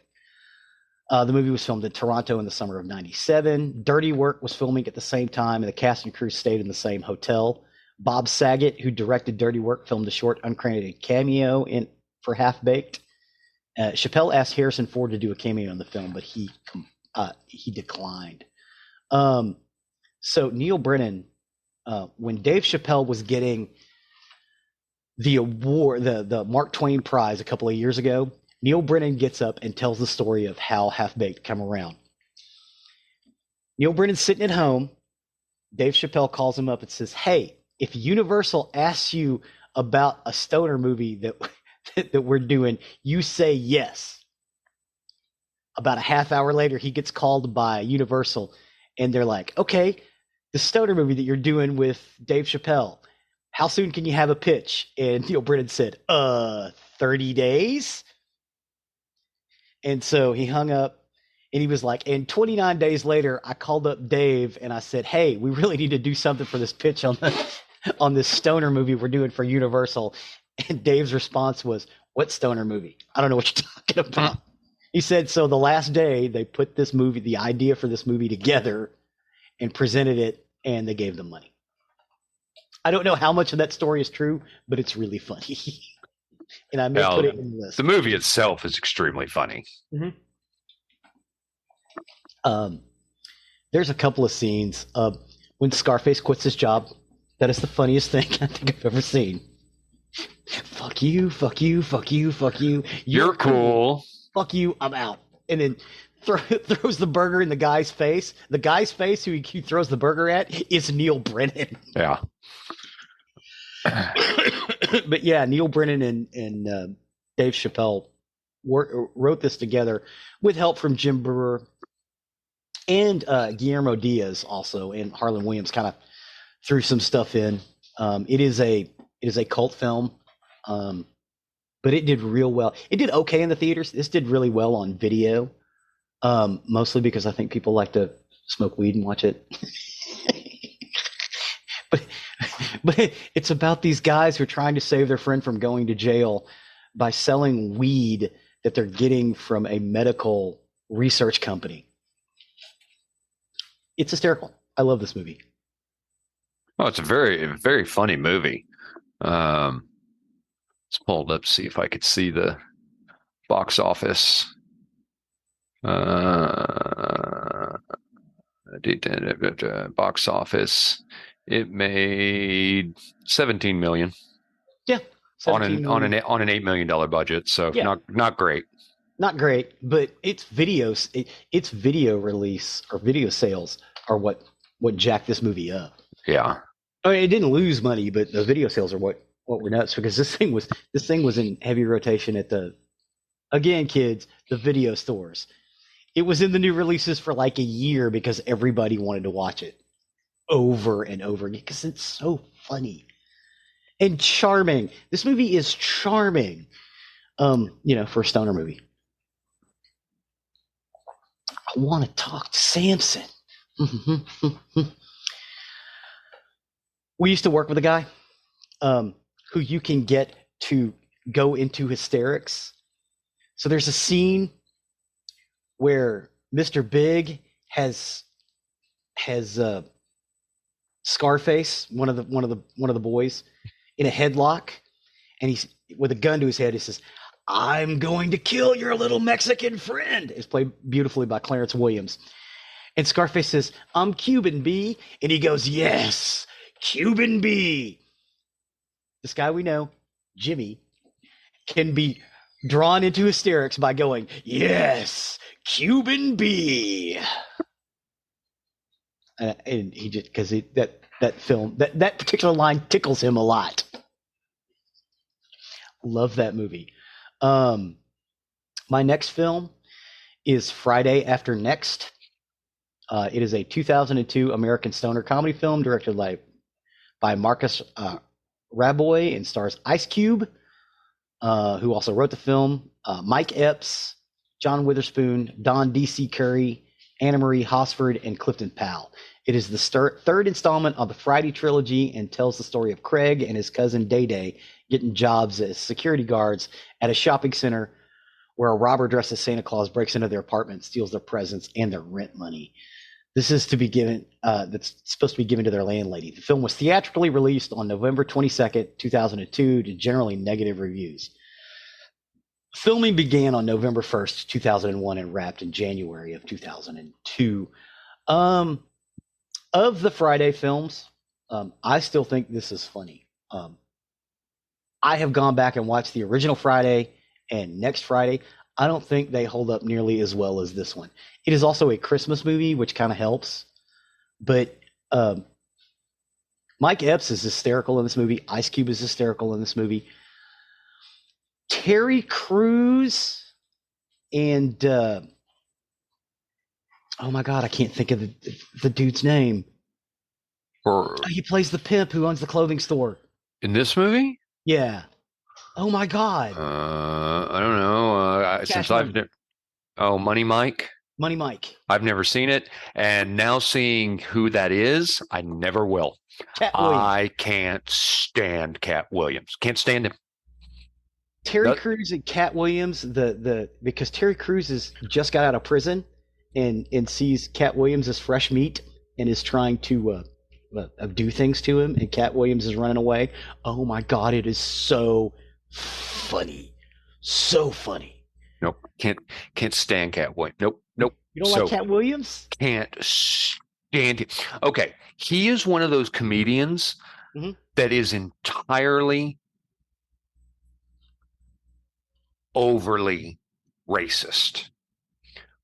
The movie was filmed in Toronto in the summer of 97. Dirty Work was filming at the same time, and the cast and crew stayed in the same hotel. Bob Saget, who directed Dirty Work, filmed a short uncredited cameo for Half Baked. Chappelle asked Harrison Ford to do a cameo in the film, but he declined. So Neil Brennan, when Dave Chappelle was getting the award, the Mark Twain Prize a couple of years ago, Neil Brennan gets up and tells the story of how Half Baked come around. Neil Brennan's sitting at home. Dave Chappelle calls him up and says, "Hey, if Universal asks you about a stoner movie that we're doing, you say yes." About a half hour later, he gets called by Universal, and they're like, "Okay, the stoner movie that you're doing with Dave Chappelle, how soon can you have a pitch?" And Neil Brennan said, 30 days. And so he hung up. And he was like, and 29 days later, I called up Dave and I said, "Hey, we really need to do something for this pitch on this stoner movie we're doing for Universal." And Dave's response was, "What stoner movie? I don't know what you're talking about." He said, so the last day they put this movie, the idea for this movie together and presented it, and they gave them money. I don't know how much of that story is true, but it's really funny. And I may put it in the list. The movie itself is extremely funny. Mm-hmm. There's a couple of scenes when Scarface quits his job. That is the funniest thing I think I've ever seen. Fuck you, fuck you, fuck you, fuck you. You're cool. Fuck you, I'm out. And then throws the burger in the guy's face. The guy's face who he throws the burger at is Neil Brennan. Yeah. But yeah, Neil Brennan and Dave Chappelle wrote this together with help from Jim Brewer and Guillermo Diaz also, and Harlan Williams kind of threw some stuff in. It is a cult film, but it did real well. It did okay in the theaters. This did really well on video, mostly because I think people like to smoke weed and watch it. But it's about these guys who are trying to save their friend from going to jail by selling weed that they're getting from a medical research company. It's hysterical. I love this movie. Oh, it's a very, very funny movie. Let's pull it up, see if I could see the box office. Box office. It made 17 million. Yeah, on an $8 million budget. So yeah. not great. Not great, but its its video release or video sales are what jacked this movie up. Yeah. I mean, it didn't lose money, but the video sales are what were nuts, because this thing was in heavy rotation at the video stores. It was in the new releases for like a year because everybody wanted to watch it over and over again because it's so funny and charming. This movie is charming, for a stoner movie. I want to talk to Samson. We used to work with a guy who you can get to go into hysterics. So there's a scene where Mr. Big has Scarface, one of the boys, in a headlock, and he's with a gun to his head. He says, "I'm going to kill your little Mexican friend." It's played beautifully by Clarence Williams. And Scarface says, "I'm Cuban B," and he goes, "Yes, Cuban B." This guy we know, Jimmy, can be drawn into hysterics by going, "Yes, Cuban B." And he just, because that film, that particular line tickles him a lot. Love that movie. My next film is Friday After Next. It is a 2002 American stoner comedy film directed by Marcus Raboy and stars Ice Cube, who also wrote the film, Mike Epps, John Witherspoon, Don D.C. Curry, Anna Marie Hosford, and Clifton Powell. It is the third installment of the Friday trilogy and tells the story of Craig and his cousin Day Day getting jobs as security guards at a shopping center where a robber dressed as Santa Claus breaks into their apartment, steals their presents and their rent money. This is to be given. That's supposed to be given to their landlady. The film was theatrically released on November 22nd, 2002, to generally negative reviews. Filming began on November 1st, 2001, and wrapped in January of 2002. Of the Friday films, I still think this is funny. I have gone back and watched the original Friday and Next Friday. I don't think they hold up nearly as well as this one. It is also a Christmas movie, which kind of helps. But Mike Epps is hysterical in this movie. Ice Cube is hysterical in this movie. Terry Crews and oh my God, I can't think of the dude's name. He plays the pimp who owns the clothing store. In this movie? Yeah. Oh my God. I don't know. Since Money Mike. Money Mike. I've never seen it, and now seeing who that is, I never will. I can't stand Cat Williams. Can't stand him. Terry Crews and Cat Williams, because Terry Crews has just got out of prison and sees Cat Williams as fresh meat and is trying to do things to him, and Cat Williams is running away. Oh my God, it is so funny. So funny. Nope. Can't stand Cat Williams. Nope. You don't like Cat Williams? Can't stand him. Okay. He is one of those comedians that is entirely overly racist.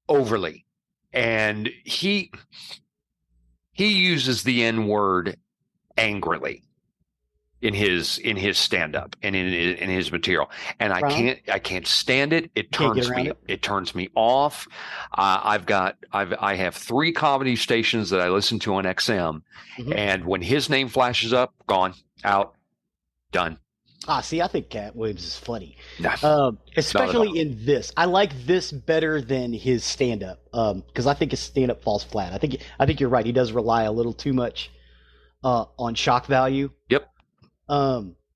Overly. And he uses the N-word angrily in his stand-up and in his material, and I can't stand it. It turns me off. I have 3 comedy stations that I listen to on XM, and when his name flashes up, gone, out, done. See, I think Cat Williams is funny, especially in this. I like this better than his stand-up because I think his stand-up falls flat. I think you're right. He does rely a little too much on shock value. Yep.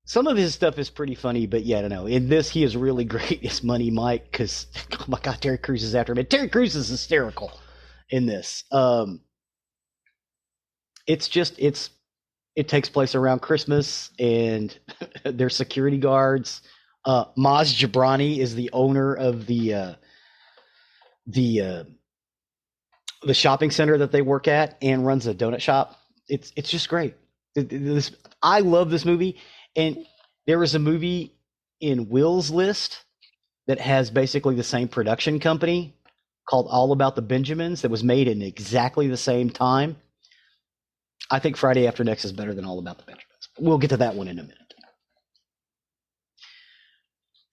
Some of his stuff is pretty funny, but yeah, I don't know. In this, he is really great as Money Mike because, oh my God, Terry Crews is after him. And Terry Crews is hysterical in this. It takes place around Christmas, and they're security guards. Maz Jobrani is the owner of the shopping center that they work at, and runs a donut shop. It's just great. I love this movie, and there is a movie in Will's list that has basically the same production company called All About the Benjamins that was made in exactly the same time. I think Friday After Next is better than All About the Benjamins. We'll get to that one in a minute.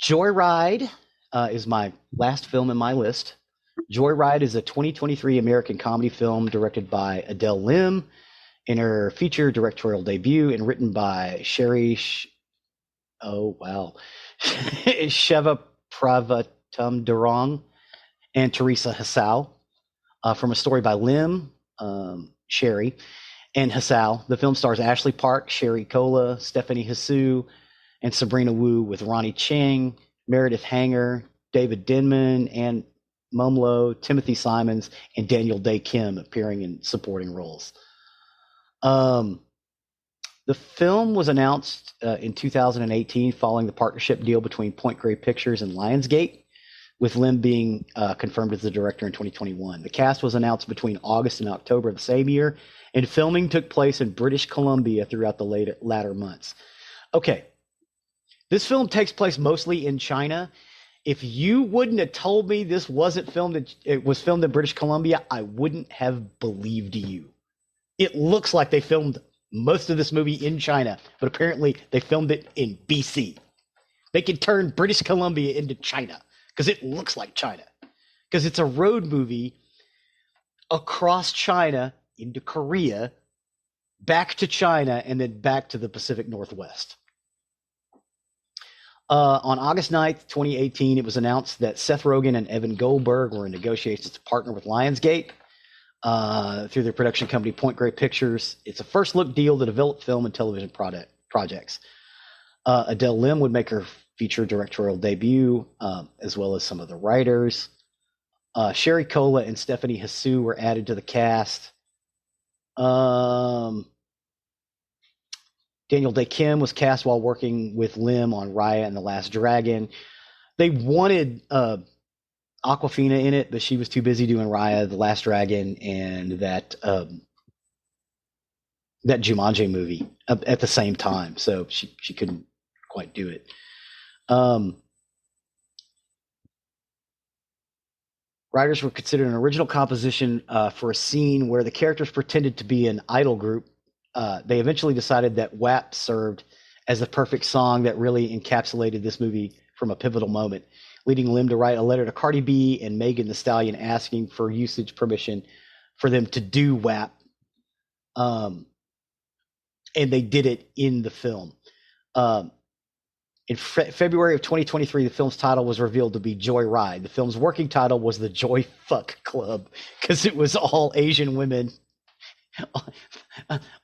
Joyride is my last film in my list. Joyride is a 2023 American comedy film directed by Adele Lim in her feature directorial debut and written by Sheva Pravatum Durong and Teresa Hassau from a story by Lim, Sherry, and Hassau. The film stars Ashley Park, Sherry Cola, Stephanie Hasu, and Sabrina Wu, with Ronnie Chang, Meredith Hanger, David Denman, and Mumlo, Timothy Simons, and Daniel Day Kim appearing in supporting roles. The film was announced in 2018 following the partnership deal between Point Grey Pictures and Lionsgate, with Lim being confirmed as the director in 2021. The cast was announced between August and October of the same year, and filming took place in British Columbia throughout the latter months. Okay, this film takes place mostly in China. If you wouldn't have told me this wasn't filmed, it was filmed in British Columbia, I wouldn't have believed you. It looks like they filmed most of this movie in China, but apparently they filmed it in BC. They can turn British Columbia into China because it looks like China. Because it's a road movie across China into Korea, back to China, and then back to the Pacific Northwest. On August 9th, 2018, it was announced that Seth Rogen and Evan Goldberg were in negotiations to partner with Lionsgate through their production company, Point Grey Pictures. It's a first-look deal to develop film and television projects. Adele Lim would make her feature directorial debut, as well as some of the writers. Sherry Cola and Stephanie Hsu were added to the cast. Daniel Dae Kim was cast while working with Lim on Raya and the Last Dragon. They wanted Awkwafina in it, but she was too busy doing Raya, the Last Dragon, and that Jumanji movie at the same time, so she couldn't quite do it. Writers were considered an original composition for a scene where the characters pretended to be an idol group. They eventually decided that WAP served as the perfect song that really encapsulated this movie from a pivotal moment, leading Lim to write a letter to Cardi B and Megan Thee Stallion asking for usage permission for them to do WAP. And they did it in the film. In February of 2023, the film's title was revealed to be Joy Ride. The film's working title was The Joy Fuck Club because it was all Asian women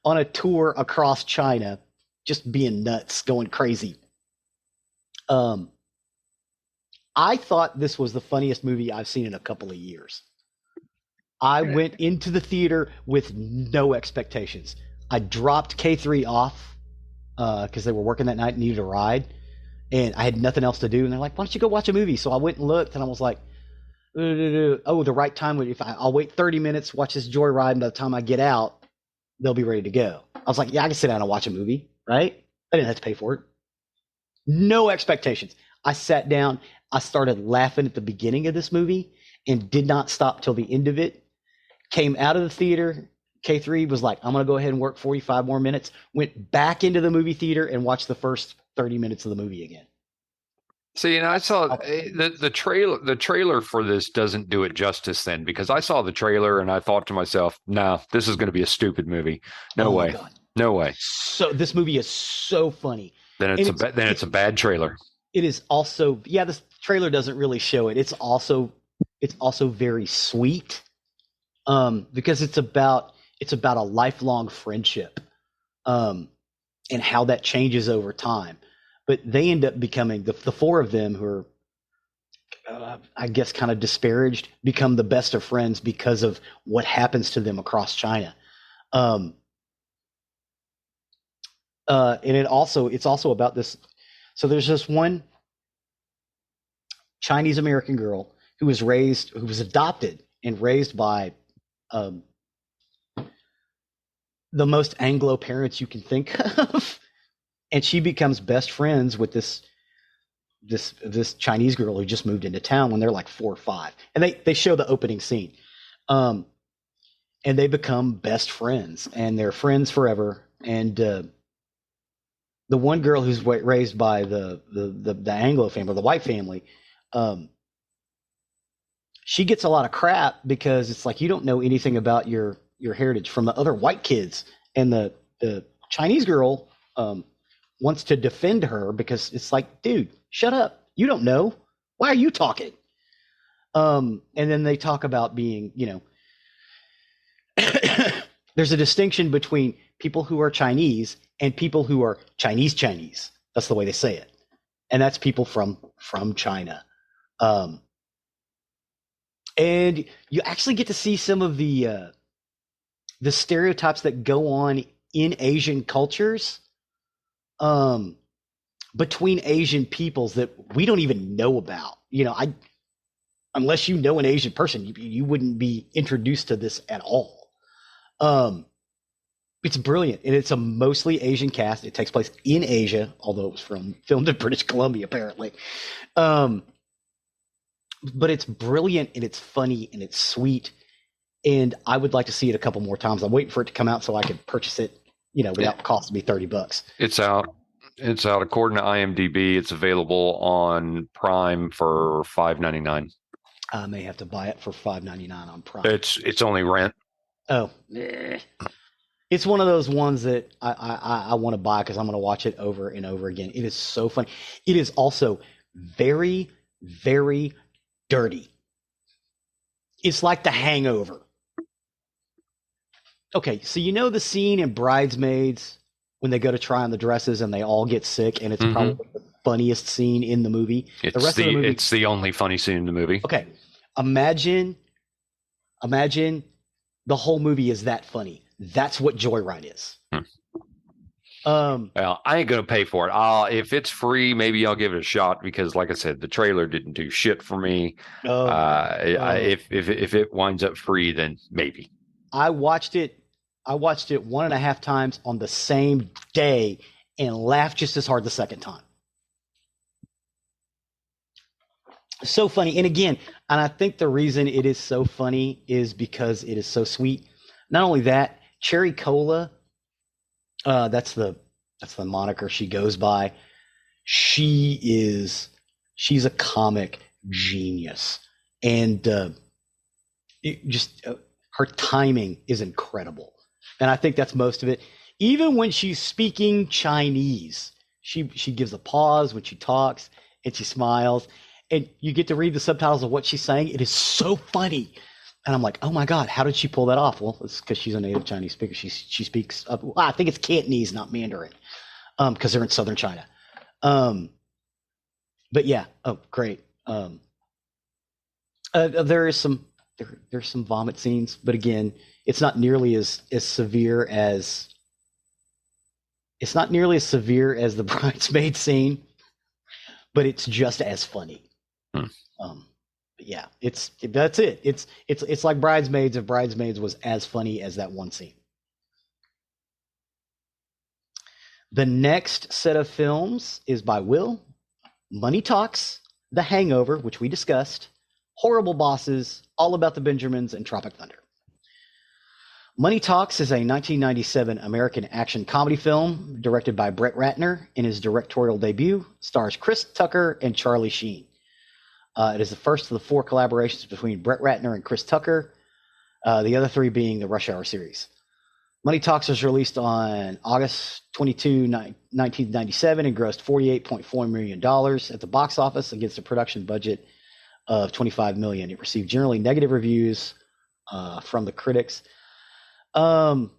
on a tour across China, just being nuts, going crazy. I thought this was the funniest movie I've seen in a couple of years. I went into the theater with no expectations. I dropped K3 off because they were working that night and needed a ride. And I had nothing else to do. And they're like, why don't you go watch a movie? So I went and looked, and I was like, oh, the right time. I'll wait 30 minutes, watch this Joy Ride, and by the time I get out, they'll be ready to go. I was like, yeah, I can sit down and watch a movie, right? I didn't have to pay for it. No expectations. I sat down. I started laughing at the beginning of this movie and did not stop till the end of it. Came out of the theater. K3 was like, I'm going to go ahead and work 45 more minutes. Went back into the movie theater and watched the first 30 minutes of the movie again. See, and I saw the trailer. The trailer for this doesn't do it justice then, because I saw the trailer and I thought to myself, "No, this is going to be a stupid movie. No way, no way." So this movie is so funny. Then it's a bad trailer. It is also, this trailer doesn't really show it. It's also very sweet, because it's about a lifelong friendship, and how that changes over time. But they end up becoming, the four of them who are, I guess, kind of disparaged, become the best of friends because of what happens to them across China. And it's also about this. So there's this one Chinese American girl who was adopted and raised by the most Anglo parents you can think of. And she becomes best friends with this Chinese girl who just moved into town when they're like 4 or 5. And they show the opening scene. And they become best friends, and they're friends forever. And the one girl who's raised by the Anglo family, or the white family, she gets a lot of crap because it's like, you don't know anything about your heritage, from the other white kids. And the Chinese girl wants to defend her because it's like, dude, shut up. You don't know. Why are you talking? And then they talk about being, there's a distinction between people who are Chinese and people who are Chinese. That's the way they say it. And that's people from China. And you actually get to see some of the stereotypes that go on in Asian cultures, between Asian peoples that we don't even know about. Unless you know an Asian person, you wouldn't be introduced to this at all. It's brilliant, and it's a mostly Asian cast. It takes place in Asia, although it was filmed in British Columbia, apparently. But it's brilliant, and it's funny, and it's sweet, and I would like to see it a couple more times. I'm waiting for it to come out so I can purchase it, without costing me $30. It's out. It's out according to IMDb. It's available on Prime for $5.99. I may have to buy it for $5.99 on Prime. It's only rent. Oh, it's one of those ones that I want to buy because I'm going to watch it over and over again. It is so funny. It is also very, very dirty. It's like The Hangover. Okay, so the scene in Bridesmaids when they go to try on the dresses and they all get sick, and it's probably the funniest scene in the movie. It's the only funny scene in the movie. Okay, Imagine the whole movie is that funny. That's what Joyride is. Well, I ain't gonna pay for it. If it's free, maybe I'll give it a shot because, like I said, the trailer didn't do shit for me. If it winds up free, then maybe. I watched it 1.5 times on the same day and laughed just as hard the second time. So funny. And again, I think the reason it is so funny is because it is so sweet. Not only that, Cherry Cola, that's the moniker she goes by. She's a comic genius. And her timing is incredible. And I think that's most of it. Even when she's speaking Chinese, she gives a pause when she talks and she smiles. And you get to read the subtitles of what she's saying. It is so funny. And I'm like, oh my God, how did she pull that off? Well, it's because she's a native Chinese speaker. She speaks, I think it's Cantonese, not Mandarin, because they're in southern China. But yeah, oh, great. There's some vomit scenes, but again, it's not nearly as severe as the bridesmaid scene, but it's just as funny. But yeah, that's it. It's like Bridesmaids if Bridesmaids was as funny as that one scene. The next set of films is by Will. Money Talks, The Hangover, which we discussed, Horrible Bosses, All About the Benjamins, and Tropic Thunder. Money Talks is a 1997 American action comedy film directed by Brett Ratner. In his directorial debut, stars Chris Tucker and Charlie Sheen. It is the first of the 4 collaborations between Brett Ratner and Chris Tucker, the other 3 being the Rush Hour series. Money Talks was released on August 22, 1997 and grossed $48.4 million at the box office against a production budget of $25 million. It received generally negative reviews from the critics. Franklin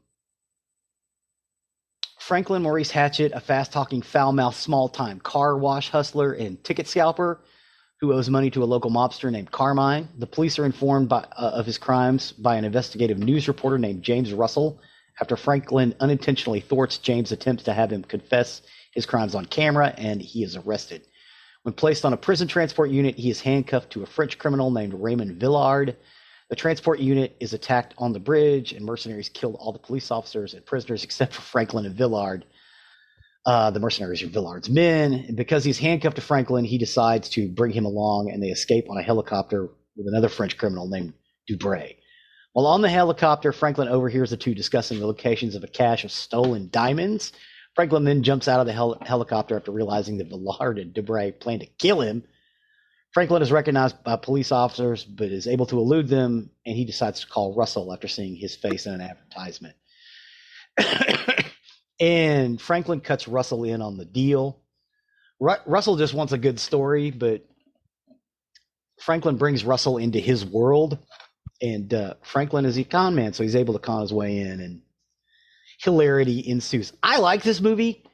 Maurice Hatchett, a fast-talking, foul-mouthed, small-time car wash hustler and ticket scalper who owes money to a local mobster named Carmine. The police are informed of his crimes by an investigative news reporter named James Russell after Franklin unintentionally thwarts James' attempts to have him confess his crimes on camera, and he is arrested. When placed on a prison transport unit, he is handcuffed to a French criminal named Raymond Villard. The transport unit is attacked on the bridge, and mercenaries kill all the police officers and prisoners except for Franklin and Villard. The mercenaries are Villard's men. And because he's handcuffed to Franklin, he decides to bring him along, and they escape on a helicopter with another French criminal named Dubray. While on the helicopter, Franklin overhears the two discussing the locations of a cache of stolen diamonds. Franklin then jumps out of the helicopter after realizing that Villard and Dubray plan to kill him. Franklin is recognized by police officers, but is able to elude them, and he decides to call Russell after seeing his face in an advertisement. And Franklin cuts Russell in on the deal. Russell just wants a good story, but Franklin brings Russell into his world, and Franklin is a con man, so he's able to con his way in, and hilarity ensues. I like this movie.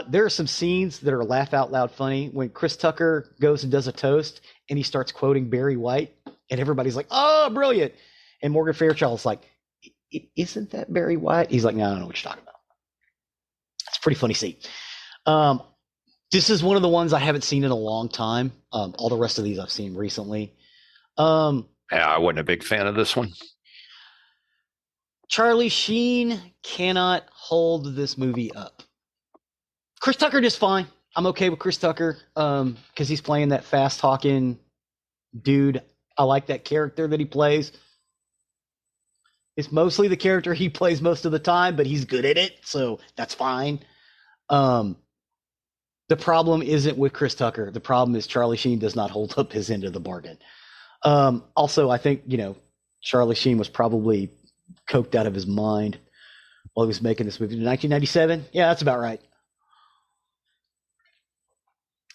There are some scenes that are laugh out loud funny. When Chris Tucker goes and does a toast, and he starts quoting Barry White, and everybody's like, "Oh, brilliant!" And Morgan Fairchild's like, "Isn't that Barry White?" He's like, "No, I don't know what you're talking about." It's a pretty funny scene. This is one of the ones I haven't seen in a long time. All the rest of these I've seen recently. Yeah, I wasn't a big fan of this one. Charlie Sheen cannot hold this movie up. Chris Tucker just fine. I'm okay with Chris Tucker because he's playing that fast-talking dude. I like that character that he plays. It's mostly the character he plays most of the time, but he's good at it, so that's fine. The problem isn't with Chris Tucker. The problem is Charlie Sheen does not hold up his end of the bargain. Also, I think, Charlie Sheen was probably coked out of his mind while he was making this movie in 1997. Yeah, that's about right.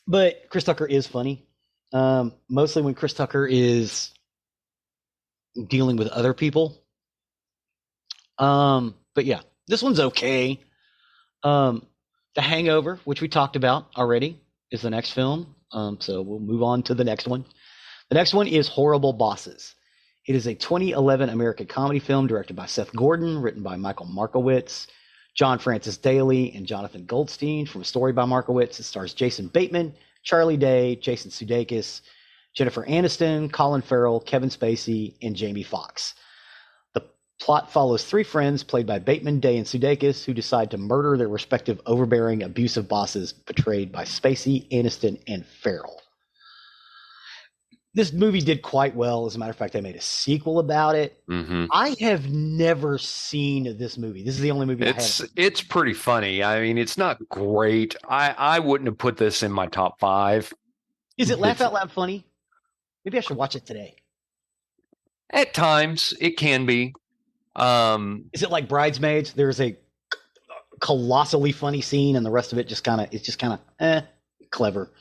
But Chris Tucker is funny. Mostly when Chris Tucker is dealing with other people. But yeah, this one's okay. The Hangover, which we talked about already, is the next film. So we'll move on to the next one. The next one is Horrible Bosses. It is a 2011 American comedy film directed by Seth Gordon, written by Michael Markowitz, John Francis Daly, and Jonathan Goldstein, from a story by Markowitz. It stars Jason Bateman, Charlie Day, Jason Sudeikis, Jennifer Aniston, Colin Farrell, Kevin Spacey, and Jamie Foxx. The plot follows three friends, played by Bateman, Day, and Sudeikis, who decide to murder their respective overbearing, abusive bosses, portrayed by Spacey, Aniston, and Farrell. This movie did quite well. As a matter of fact, they made a sequel about it. Mm-hmm. I have never seen this movie. This is the only movie I have. It's pretty funny. I mean, it's not great. I wouldn't have put this in my top 5. Is it laugh out loud funny? Maybe I should watch it today. At times, it can be. Is it like Bridesmaids? There's a colossally funny scene, and the rest of it just kind of clever.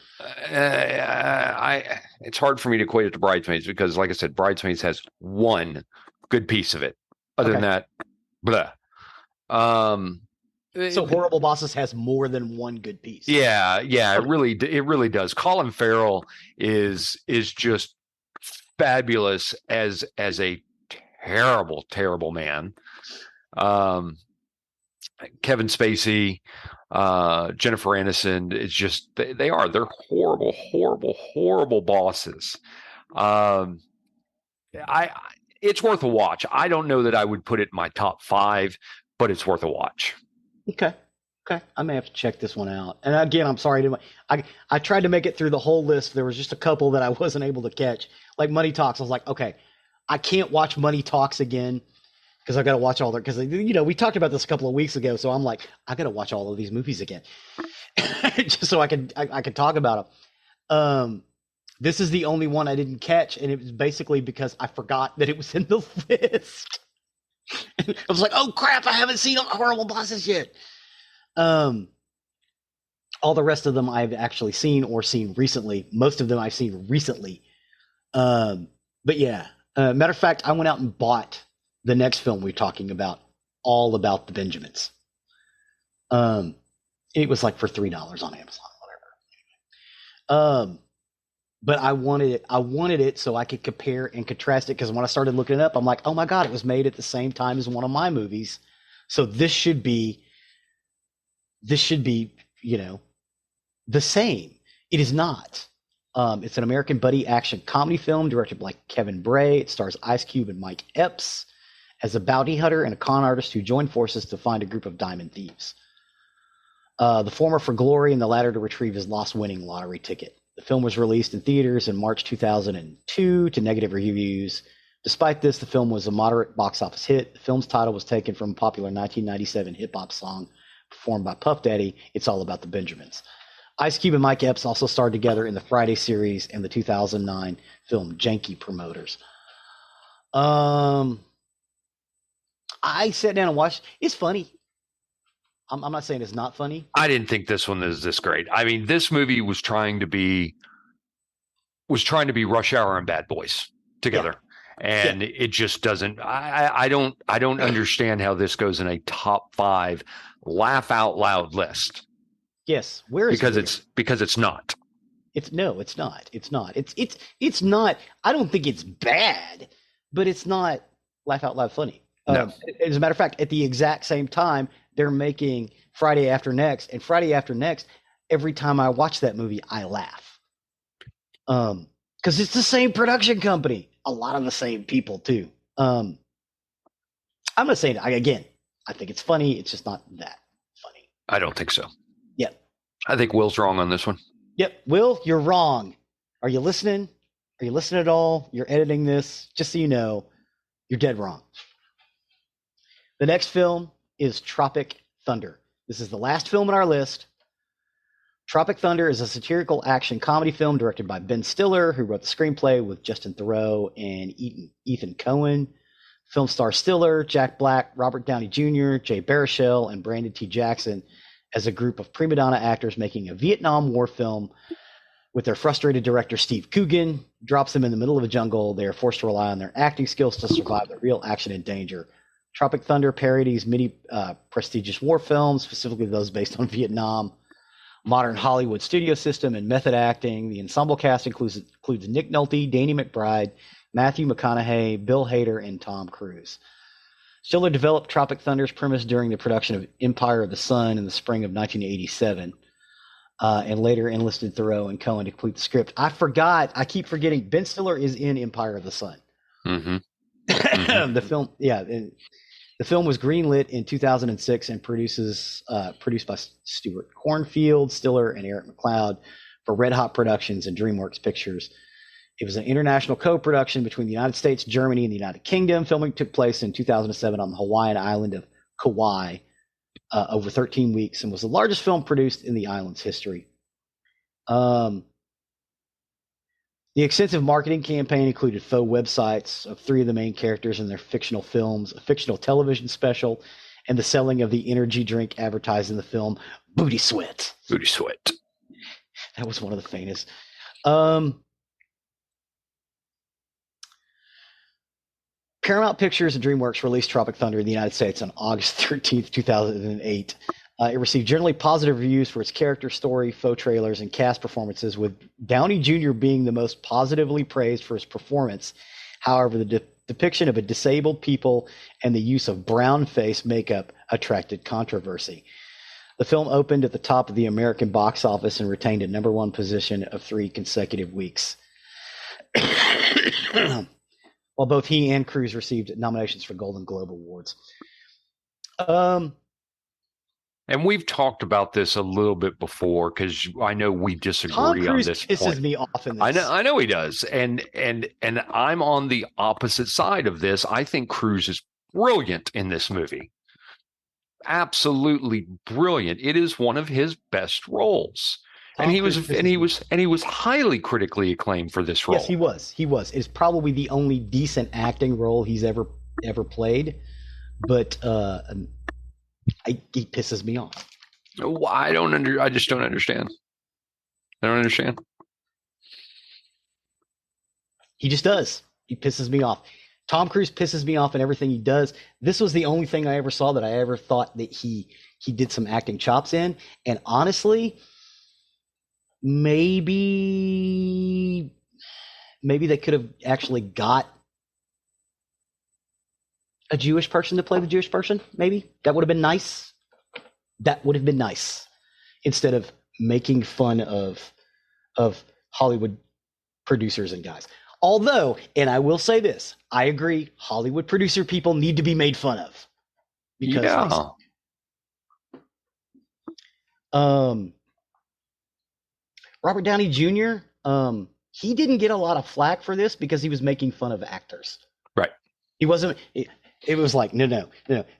It's hard for me to equate it to Bridesmaids because, like I said, Bridesmaids has one good piece of it. Other than that, blah. So Horrible Bosses has more than one good piece. Yeah, it really does. Colin Farrell is just fabulous as a terrible man. Kevin Spacey, Jennifer Aniston, it's just they're horrible bosses. It's worth a watch. I don't know that I would put it in my top 5, but it's worth a watch. Okay. I may have to check this one out. And again, I'm sorry. I tried to make it through the whole list. There was just a couple that I wasn't able to catch. Like Money Talks. I was like, okay, I can't watch Money Talks again because I got to watch all because we talked about this a couple of weeks ago. So I'm like, I got to watch all of these movies again just so I could talk about them. This is the only one I didn't catch, and it was basically because I forgot that it was in the list. I was like, oh crap, I haven't seen Horrible Bosses yet. All the rest of them I've actually seen or seen recently. Most of them I've seen recently. But yeah, matter of fact, I went out and bought the next film we're talking about, All About the Benjamins. It was like for $3 on Amazon, whatever. But I wanted it so I could compare and contrast it, because when I started looking it up, I'm like, oh my God, it was made at the same time as one of my movies. So this should be, the same. It is not. It's an American buddy action comedy film directed by Kevin Bray. It stars Ice Cube and Mike Epps as a bounty hunter and a con artist who join forces to find a group of diamond thieves. The former for glory and the latter to retrieve his lost winning lottery ticket. The film was released in theaters in March 2002 to negative reviews. Despite this, the film was a moderate box office hit. The film's title was taken from a popular 1997 hip-hop song performed by Puff Daddy, It's All About the Benjamins. Ice Cube and Mike Epps also starred together in the Friday series and the 2009 film Janky Promoters. I sat down and watched. It's funny. I'm not saying it's not funny. I didn't think this one is this great. I mean, this movie was trying to be Rush Hour and Bad Boys together. Yeah. And it just doesn't. I don't understand how this goes in a top 5 laugh out loud list. Yes, where is because it's not. It's not. It's not. I don't think it's bad, but it's not laugh out loud funny. No. As a matter of fact, at the exact same time, they're making Friday After Next, and Friday After Next, every time I watch that movie, I laugh. Because it's the same production company, a lot of the same people too. I'm not saying again. I think it's funny. It's just not that funny. I don't think so. Yep. I think Will's wrong on this one. Yep, Will, you're wrong. Are you listening? Are you listening at all? You're editing this, just so you know, you're dead wrong. The next film is Tropic Thunder. This is the last film on our list. Tropic Thunder is a satirical action comedy film directed by Ben Stiller, who wrote the screenplay with Justin Theroux and Ethan Coen. Film stars Stiller, Jack Black, Robert Downey Jr., Jay Baruchel, and Brandon T. Jackson as a group of prima donna actors making a Vietnam War film with their frustrated director Steve Coogan. Drops them in the middle of a jungle. They are forced to rely on their acting skills to survive the real action and danger. Tropic Thunder parodies many prestigious war films, specifically those based on Vietnam. modern Hollywood studio system and method acting. The ensemble cast includes Nick Nolte, Danny McBride, Matthew McConaughey, Bill Hader, and Tom Cruise. Stiller developed Tropic Thunder's premise during the production of Empire of the Sun in the spring of 1987, and later enlisted Thoreau and Cohen to complete the script. I keep forgetting, Ben Stiller is in Empire of the Sun. Mm-hmm. The film was greenlit in 2006 and produced by Stuart Cornfield, Stiller, and Eric McLeod for Red Hot Productions and DreamWorks Pictures. It was an international co-production between the United States, Germany, and the United Kingdom. Filming took place in 2007 on the Hawaiian island of Kauai over 13 weeks and was the largest film produced in the island's history. The extensive marketing campaign included faux websites of 3 of the main characters and their fictional films, a fictional television special, and the selling of the energy drink advertised in the film, Booty Sweat. Booty Sweat. That was one of the famous. Paramount Pictures and DreamWorks released Tropic Thunder in the United States on August 13th, 2008. It received generally positive reviews for its character story, faux trailers, and cast performances, with Downey Jr. being the most positively praised for his performance. However, the depiction of a disabled people and the use of brown face makeup attracted controversy. The film opened at the top of the American box office and retained a number 1 position of 3 consecutive weeks. While both he and Cruise received nominations for Golden Globe Awards. And we've talked about this a little bit before because I know we disagree Tom Cruise on this pisses point. me off in this. I know he does, and I'm on the opposite side of this. I think Cruise is brilliant in this movie, absolutely brilliant. It is one of his best roles, and he was highly critically acclaimed for this role. Yes, he was. It's probably the only decent acting role he's ever played, but he pisses me off. I just don't understand. I don't understand. He just does. He pisses me off. Tom Cruise pisses me off in everything he does. This was the only thing I ever saw that I ever thought that he did some acting chops in. And honestly, maybe they could have actually got a Jewish person to play the Jewish person. Maybe that would have been nice. Instead of making fun of Hollywood producers and guys. Although, and I will say this, I agree, Hollywood producer people need to be made fun of. Because Robert Downey Jr., he didn't get a lot of flack for this because he was making fun of actors. Right. He wasn't. It was like, no.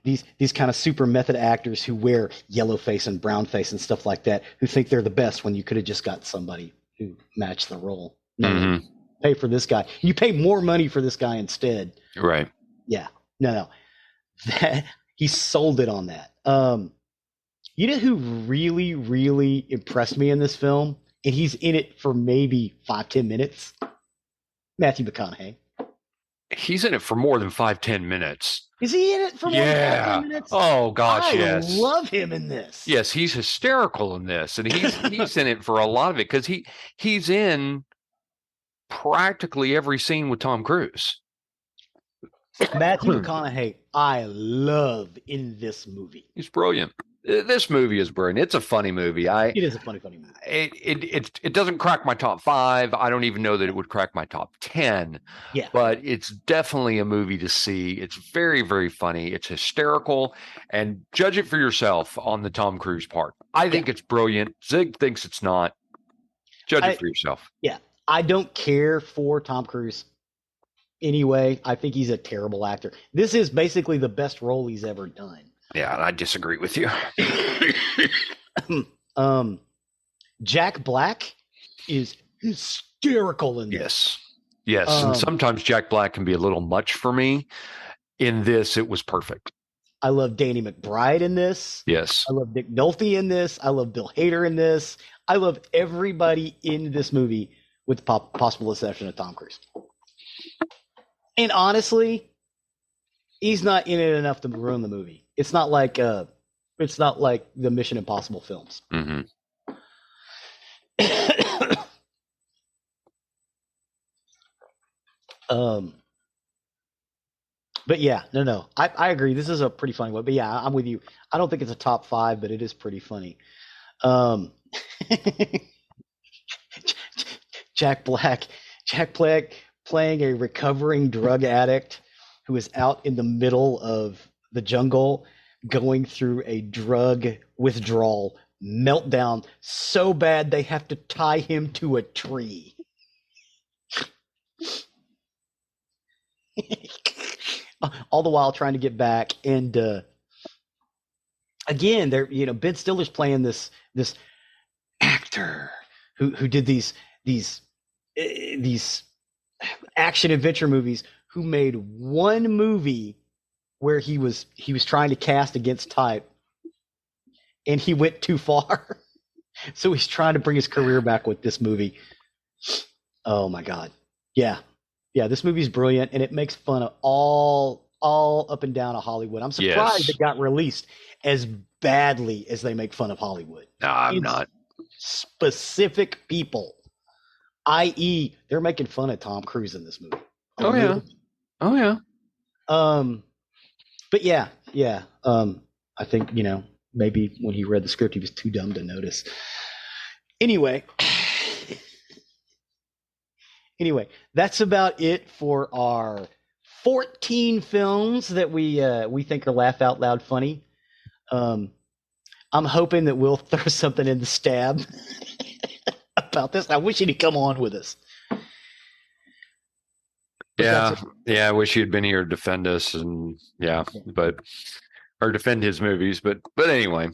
These kind of super method actors who wear yellow face and brown face and stuff like that, who think they're the best when you could have just got somebody who matched the role. No, mm-hmm. Pay for this guy. You pay more money for this guy instead. Right. Yeah. No. He sold it on that. You know who really, really impressed me in this film? And he's in it for maybe 5-10 minutes. Matthew McConaughey. He's in it for more than 5-10 minutes. Is he in it for more than 5-10 minutes? Oh gosh, yes. I love him in this. Yes, he's hysterical in this, and he's in it for a lot of it because he's in practically every scene with Tom Cruise. Matthew McConaughey, I love in this movie. He's brilliant. This movie is brilliant. It's a funny movie. It is a funny movie. It doesn't crack my top 5. I don't even know that it would crack my top 10. Yeah. But it's definitely a movie to see. It's very, very funny. It's hysterical. And judge it for yourself on the Tom Cruise part. I think it's brilliant. Zig thinks it's not. Judge it for yourself. Yeah. I don't care for Tom Cruise anyway. I think he's a terrible actor. This is basically the best role he's ever done. Yeah, I disagree with you. Jack Black is hysterical in this. Yes. And sometimes Jack Black can be a little much for me. In this, it was perfect. I love Danny McBride in this. Yes. I love Nick Nolte in this. I love Bill Hader in this. I love everybody in this movie with the possible exception of Tom Cruise. And honestly, he's not in it enough to ruin the movie. It's not like the Mission Impossible films. Mm-hmm. But yeah, no. I agree. This is a pretty funny one. But yeah, I'm with you. I don't think it's a top 5, but it is pretty funny. Jack Black playing a recovering drug addict who is out in the middle of the jungle going through a drug withdrawal meltdown so bad they have to tie him to a tree. All the while trying to get back. And again, Ben Stiller's playing this actor who did these action adventure movies, who made one movie where he was trying to cast against type, and he went too far. So he's trying to bring his career back with this movie. Oh my God. Yeah, this movie's brilliant, and it makes fun of all up and down of Hollywood. I'm surprised it got released as badly as they make fun of Hollywood. No, I'm not. Specific people, i.e., they're making fun of Tom Cruise in this movie. Oh yeah. But yeah. I think, maybe when he read the script, he was too dumb to notice. Anyway, that's about it for our 14 films that we think are laugh out loud funny. I'm hoping that we'll throw something in the stab about this. I wish he'd come on with us. Yeah, I wish he'd been here to defend us, and or defend his movies. But anyway,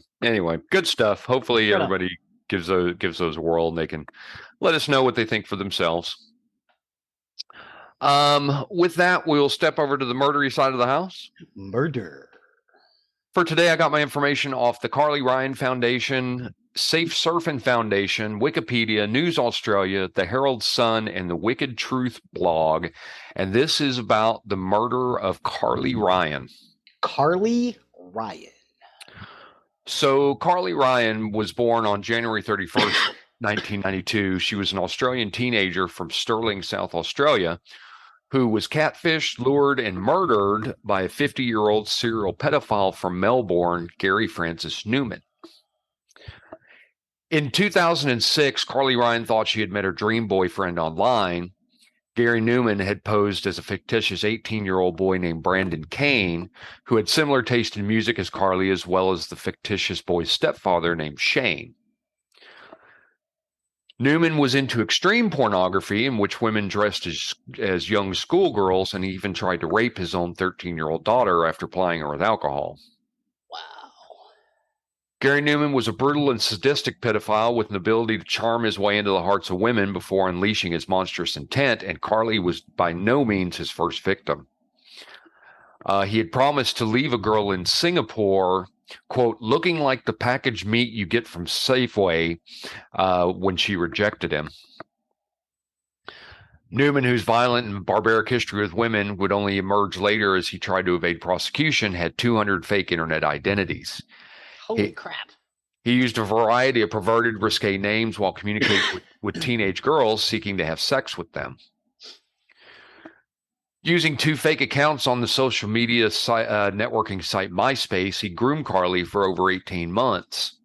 good stuff. Hopefully everybody gives those a whirl, and they can let us know what they think for themselves. With that, we'll step over to the murdery side of the house. Murder. For today, I got my information off the Carly Ryan Foundation, Safe Surfing Foundation, Wikipedia, News Australia, the Herald Sun, and the Wicked Truth blog. And this is about the murder of Carly Ryan. Carly Ryan. So Carly Ryan was born on January 31st, 1992. She was an Australian teenager from Stirling, South Australia, who was catfished, lured, and murdered by a 50-year-old serial pedophile from Melbourne, Gary Francis Newman. In 2006, Carly Ryan thought she had met her dream boyfriend online. Gary Newman had posed as a fictitious 18-year-old boy named Brandon Kane, who had similar taste in music as Carly, as well as the fictitious boy's stepfather named Shane. Newman was into extreme pornography, in which women dressed as young schoolgirls, and he even tried to rape his own 13-year-old daughter after plying her with alcohol. Wow. Gary Newman was a brutal and sadistic pedophile with an ability to charm his way into the hearts of women before unleashing his monstrous intent, and Carly was by no means his first victim. He had promised to leave a girl in Singapore, quote, looking like the packaged meat you get from Safeway, when she rejected him. Newman, whose violent and barbaric history with women would only emerge later as he tried to evade prosecution, had 200 fake internet identities. Holy crap. He used a variety of perverted, risque names while communicating with teenage girls seeking to have sex with them. Using 2 fake accounts on the social media networking site MySpace, he groomed Carly for over 18 months.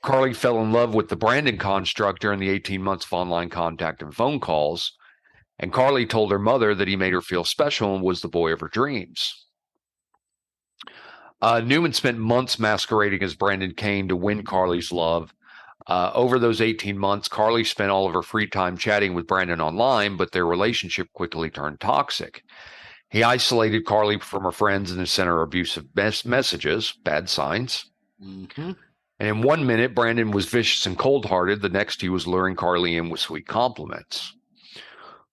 Carly fell in love with the Brandon construct during the 18 months of online contact and phone calls, and Carly told her mother that he made her feel special and was the boy of her dreams. Newman spent months masquerading as Brandon Kane to win Carly's love. Over those 18 months, Carly spent all of her free time chatting with Brandon online, but their relationship quickly turned toxic. He isolated Carly from her friends and sent her abusive messages, bad signs. Mm-hmm. And in 1 minute, Brandon was vicious and cold-hearted. The next, he was luring Carly in with sweet compliments.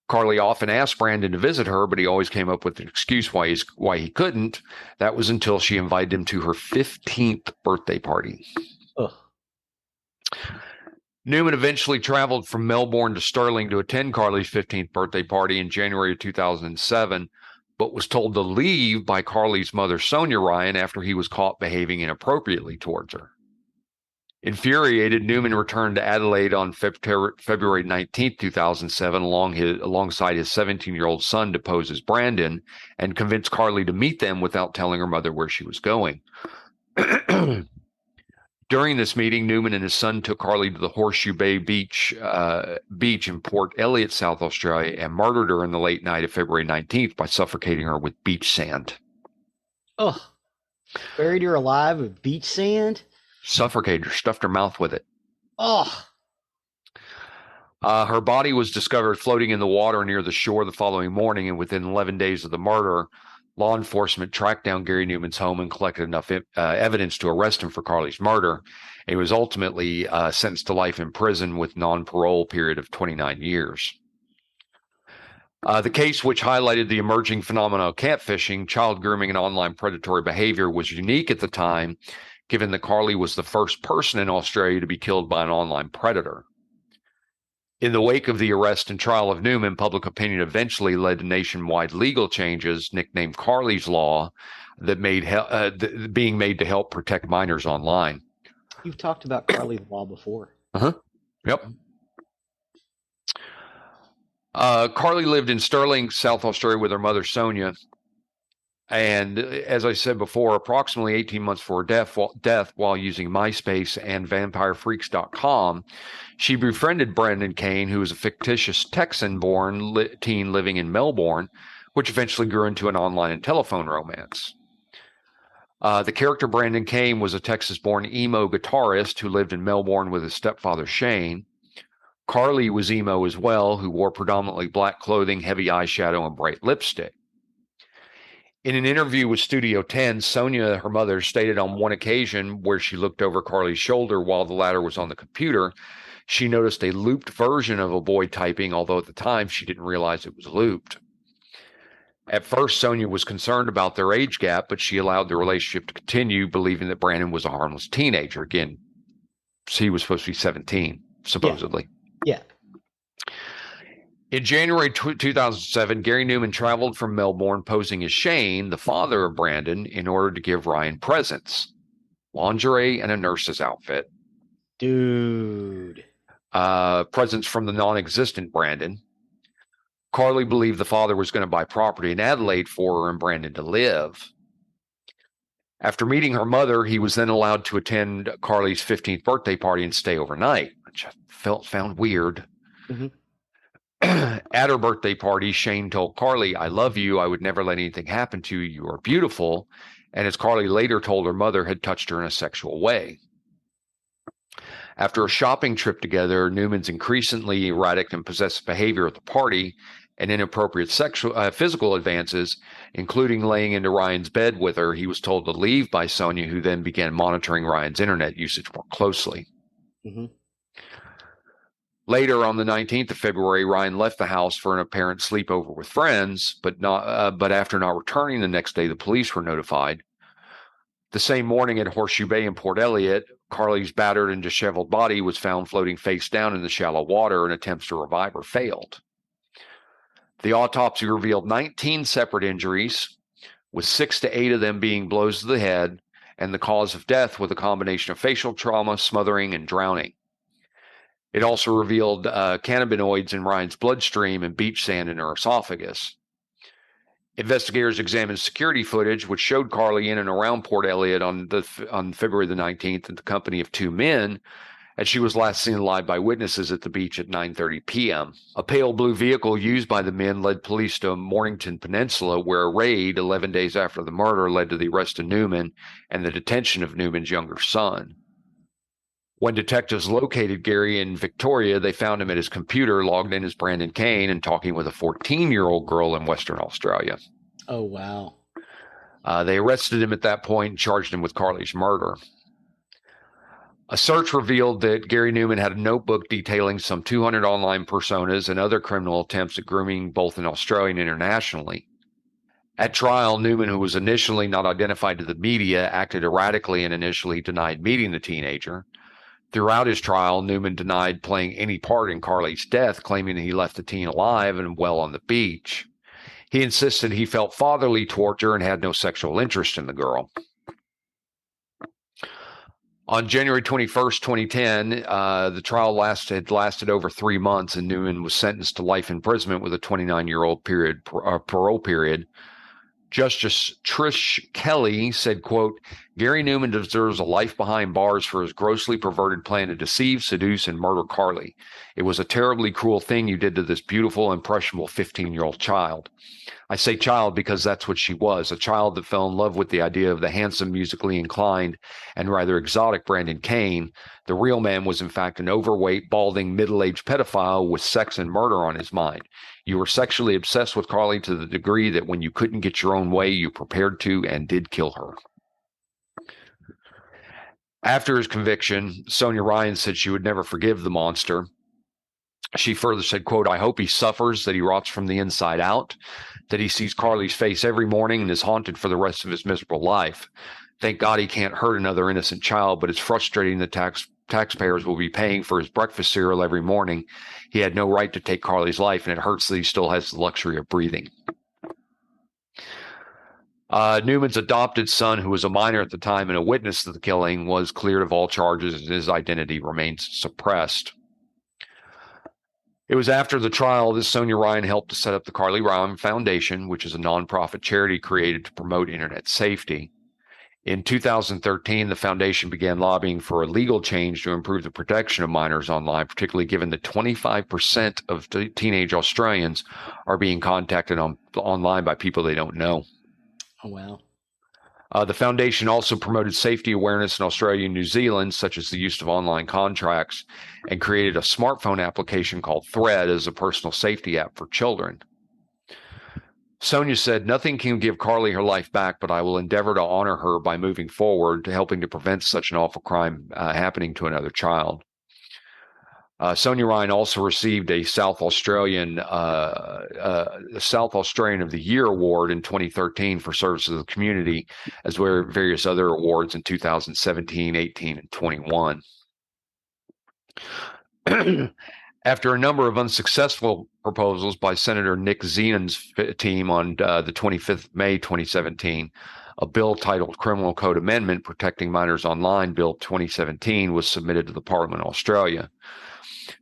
Carly often asked Brandon to visit her, but he always came up with an excuse why he couldn't. That was until she invited him to her 15th birthday party. Ugh. Newman eventually traveled from Melbourne to Stirling to attend Carly's 15th birthday party in January of 2007, but was told to leave by Carly's mother, Sonia Ryan, after he was caught behaving inappropriately towards her. Infuriated, Newman returned to Adelaide on February 19, 2007, alongside his 17-year-old son to pose as Brandon and convinced Carly to meet them without telling her mother where she was going. During this meeting, Newman and his son took Carly to the Horseshoe Bay beach in Port Elliot, South Australia, and murdered her in the late night of February 19th by suffocating her with beach sand. Ugh. Buried her alive with beach sand? Suffocated her, stuffed her mouth with it. Oh. Her body was discovered floating in the water near the shore the following morning, and within 11 days of the murder, law enforcement tracked down Gary Newman's home and collected enough evidence to arrest him for Carly's murder. He was ultimately sentenced to life in prison with non-parole period of 29 years. The case, which highlighted the emerging phenomenon of catfishing, child grooming, and online predatory behavior, was unique at the time, given that Carly was the first person in Australia to be killed by an online predator. In the wake of the arrest and trial of Newman, public opinion eventually led to nationwide legal changes, nicknamed Carly's Law, that being made to help protect minors online. You've talked about Carly's Law before. Yep. Carly lived in Stirling, South Australia, with her mother, Sonia. And as I said before, approximately 18 months before death, while using MySpace and VampireFreaks.com, she befriended Brendan Kane, who was a fictitious Texan-born teen living in Melbourne, which eventually grew into an online and telephone romance. The character Brandon Kane was a Texas-born emo guitarist who lived in Melbourne with his stepfather, Shane. Carly was emo as well, who wore predominantly black clothing, heavy eyeshadow, and bright lipstick. In an interview with Studio 10, Sonia, her mother, stated on one occasion where she looked over Carly's shoulder while the latter was on the computer, she noticed a looped version of a boy typing, although at the time she didn't realize it was looped. At first, Sonia was concerned about their age gap, but she allowed the relationship to continue, believing that Brandon was a harmless teenager. Again, he was supposed to be 17, supposedly. Yeah. In January 2007, Gary Newman traveled from Melbourne posing as Shane, the father of Brandon, in order to give Ryan presents. Lingerie and a nurse's outfit. Dude. Presents from the non-existent Brandon. Carly believed the father was going to buy property in Adelaide for her and Brandon to live. After meeting her mother, he was then allowed to attend Carly's 15th birthday party and stay overnight, which I found weird. Mm-hmm. At her birthday party, Shane told Carly, "I love you. I would never let anything happen to you. You are beautiful." And as Carly later told her mother, had touched her in a sexual way. After a shopping trip together, Newman's increasingly erratic and possessive behavior at the party and inappropriate physical advances, including laying into Ryan's bed with her, he was told to leave by Sonia, who then began monitoring Ryan's internet usage more closely. Mm-hmm. Later, on the 19th of February, Ryan left the house for an apparent sleepover with friends, but after not returning the next day, the police were notified. The same morning at Horseshoe Bay in Port Elliot, Carly's battered and disheveled body was found floating face down in the shallow water, and attempts to revive her failed. The autopsy revealed 19 separate injuries, with 6 to 8 of them being blows to the head, and the cause of death with a combination of facial trauma, smothering, and drowning. It also revealed cannabinoids in Ryan's bloodstream and beach sand in her esophagus. Investigators examined security footage, which showed Carly in and around Port Elliot on February the 19th in the company of 2 men, and she was last seen alive by witnesses at the beach at 9:30 p.m. A pale blue vehicle used by the men led police to Mornington Peninsula, where a raid 11 days after the murder led to the arrest of Newman and the detention of Newman's younger son. When detectives located Gary in Victoria, they found him at his computer, logged in as Brandon Kane and talking with a 14-year-old girl in Western Australia. Oh, wow. They arrested him at that point and charged him with Carly's murder. A search revealed that Gary Newman had a notebook detailing some 200 online personas and other criminal attempts at grooming both in Australia and internationally. At trial, Newman, who was initially not identified to the media, acted erratically and initially denied meeting the teenager. Throughout his trial, Newman denied playing any part in Carly's death, claiming that he left the teen alive and well on the beach. He insisted he felt fatherly towards her and had no sexual interest in the girl. On January 21st, 2010, the trial had lasted over 3 months, and Newman was sentenced to life imprisonment with a 29-year-old parole period. Justice Trish Kelly said, quote, Gary Newman deserves a life behind bars for his grossly perverted plan to deceive, seduce, and murder Carly. It was a terribly cruel thing you did to this beautiful, impressionable 15-year-old child. I say child because that's what she was, a child that fell in love with the idea of the handsome, musically inclined, and rather exotic Brandon Kane. The real man was, in fact, an overweight, balding, middle-aged pedophile with sex and murder on his mind. You were sexually obsessed with Carly to the degree that when you couldn't get your own way, you prepared to and did kill her. After his conviction, Sonia Ryan said she would never forgive the monster. She further said, quote, I hope he suffers, that he rots from the inside out, that he sees Carly's face every morning and is haunted for the rest of his miserable life. Thank God he can't hurt another innocent child, but it's frustrating that taxpayers will be paying for his breakfast cereal every morning. He had no right to take Carly's life, and it hurts that he still has the luxury of breathing. Newman's adopted son, who was a minor at the time and a witness to the killing, was cleared of all charges, and his identity remains suppressed. It was after the trial that Sonia Ryan helped to set up the Carly Ryan Foundation, which is a nonprofit charity created to promote internet safety. In 2013, the foundation began lobbying for a legal change to improve the protection of minors online, particularly given that 25% of teenage Australians are being contacted online by people they don't know. Oh, wow. The foundation also promoted safety awareness in Australia and New Zealand, such as the use of online contracts, and created a smartphone application called Thread as a personal safety app for children. Sonia said, nothing can give Carly her life back, but I will endeavor to honor her by moving forward to helping to prevent such an awful crime happening to another child. Sonia Ryan also received a South Australian of the Year award in 2013 for service to the community, as well as various other awards in 2017, 18, and 21. After a number of unsuccessful proposals by Senator Nick Zenon's team on the 25th of May 2017, a bill titled Criminal Code Amendment Protecting Minors Online, Bill 2017, was submitted to the Parliament of Australia.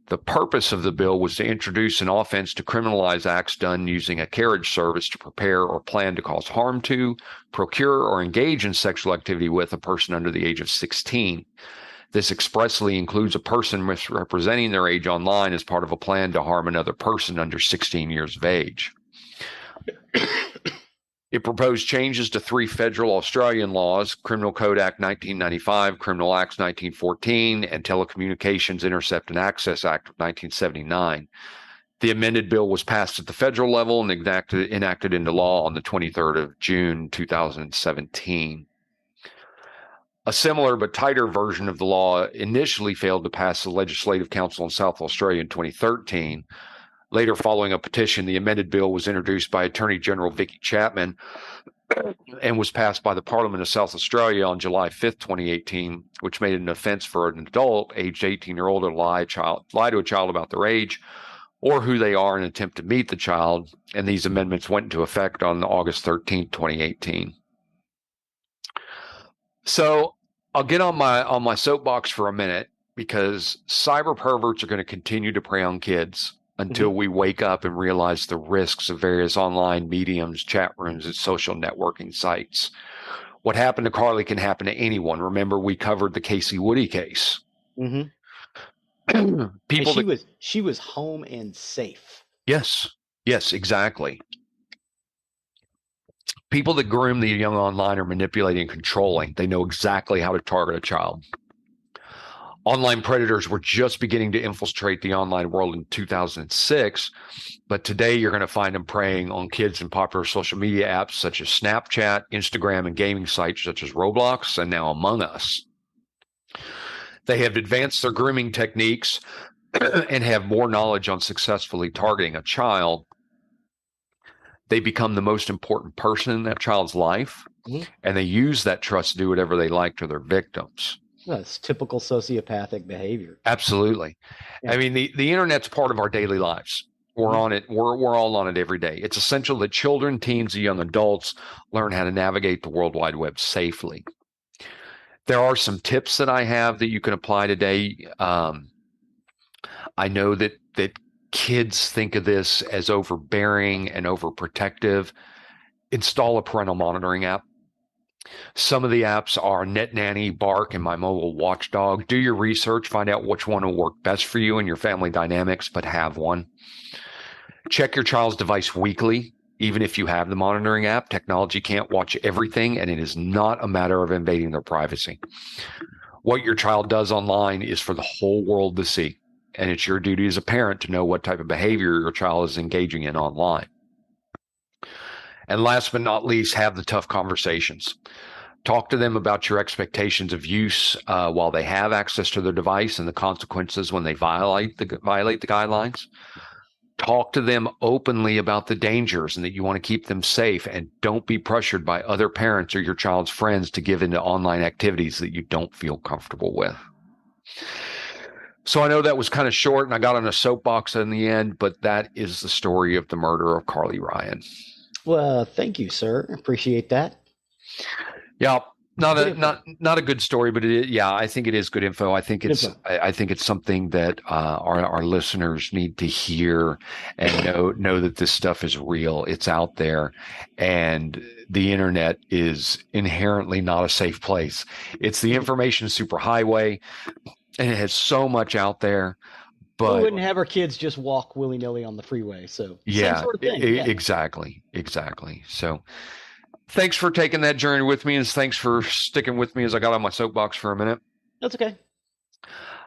The purpose of the bill was to introduce an offense to criminalize acts done using a carriage service to prepare or plan to cause harm to, procure, or engage in sexual activity with a person under the age of 16. This expressly includes a person misrepresenting their age online as part of a plan to harm another person under 16 years of age. It proposed changes to 3 federal Australian laws, Criminal Code Act 1995, Criminal Acts 1914, and Telecommunications Intercept and Access Act of 1979. The amended bill was passed at the federal level and enacted into law on the 23rd of June 2017. A similar but tighter version of the law initially failed to pass the Legislative Council in South Australia in 2013. Later, following a petition, the amended bill was introduced by Attorney General Vicky Chapman and was passed by the Parliament of South Australia on July 5th, 2018, which made it an offense for an adult aged 18 or older to lie to a child about their age or who they are in an attempt to meet the child. And these amendments went into effect on August 13th, 2018. So I'll get on my soapbox for a minute, because cyber perverts are going to continue to prey on kids until we wake up and realize the risks of various online mediums, chat rooms, and social networking sites. What happened to Carly can happen to anyone. Remember, we covered the Casey Woody case. Mm-hmm. She was home and safe. Yes, exactly. People that groom the young online are manipulating and controlling. They know exactly how to target a child. Online predators were just beginning to infiltrate the online world in 2006, but today you're going to find them preying on kids in popular social media apps such as Snapchat, Instagram, and gaming sites such as Roblox, and now Among Us. They have advanced their grooming techniques and have more knowledge on successfully targeting a child. They become the most important person in that child's life, and they use that trust to do whatever they like to their victims. That's typical sociopathic behavior. Absolutely. Yeah. I mean, the internet's part of our daily lives. We're on it. We're all on it every day. It's essential that children, teens, and young adults learn how to navigate the World Wide Web safely. There are some tips that I have that you can apply today. I know that kids think of this as overbearing and overprotective. Install a parental monitoring app. Some of the apps are Net Nanny, Bark, and My Mobile Watchdog. Do your research, find out which one will work best for you and your family dynamics, but have one. Check your child's device weekly. Even if you have the monitoring app, technology can't watch everything, and it is not a matter of invading their privacy. What your child does online is for the whole world to see, and it's your duty as a parent to know what type of behavior your child is engaging in online. And last but not least, have the tough conversations. Talk to them about your expectations of use while they have access to their device and the consequences when they violate the guidelines. Talk to them openly about the dangers and that you want to keep them safe, and don't be pressured by other parents or your child's friends to give into online activities that you don't feel comfortable with. So I know that was kind of short and I got on a soapbox in the end, but that is the story of the murder of Carly Ryan. Well, thank you, sir. Appreciate that. Yeah. Not a good story, but I think it is good info. I think it's something that our listeners need to hear and know that this stuff is real. It's out there, and the internet is inherently not a safe place. It's the information superhighway, and it has so much out there. But we wouldn't have our kids just walk willy-nilly on the freeway. So yeah, same sort of thing. Exactly. So. Thanks for taking that journey with me, and thanks for sticking with me as I got on my soapbox for a minute. That's okay.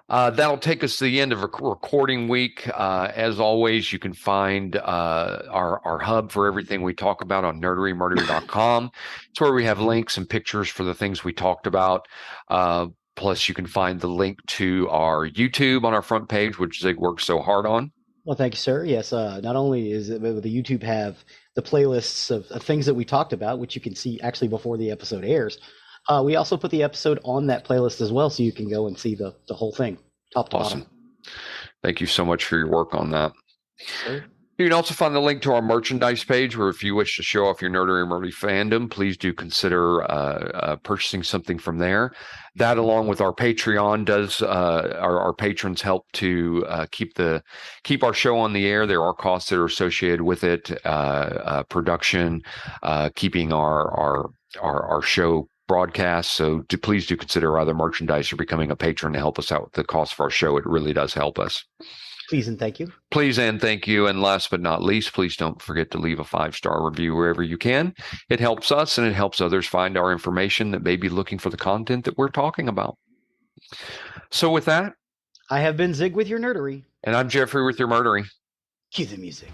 That'll take us to the end of a recording week. As always, you can find our hub for everything we talk about on nerderymurdery.com. It's where we have links and pictures for the things we talked about. Plus, you can find the link to our YouTube on our front page, which Zig works so hard on. Well, thank you, sir. Yes, not only is it, the YouTube have the playlists of things that we talked about, which you can see actually before the episode airs, we also put the episode on that playlist as well, so you can go and see the whole thing, top to bottom. Thank you so much for your work on that. Sure. You can also find the link to our merchandise page, where if you wish to show off your Nerdery and Murdery fandom, please do consider purchasing something from there. That, along with our Patreon, does our patrons help to keep our show on the air. There are costs that are associated with it, production, keeping our show broadcast. So please do consider either merchandise or becoming a patron to help us out with the cost of our show. It really does help us. Please and thank you. Please and thank you. And last but not least, please don't forget to leave a 5-star review wherever you can. It helps us and it helps others find our information that may be looking for the content that we're talking about. So with that, I have been Zig with your Nerdery. And I'm Geoffrey with your Murdery. Cue the music.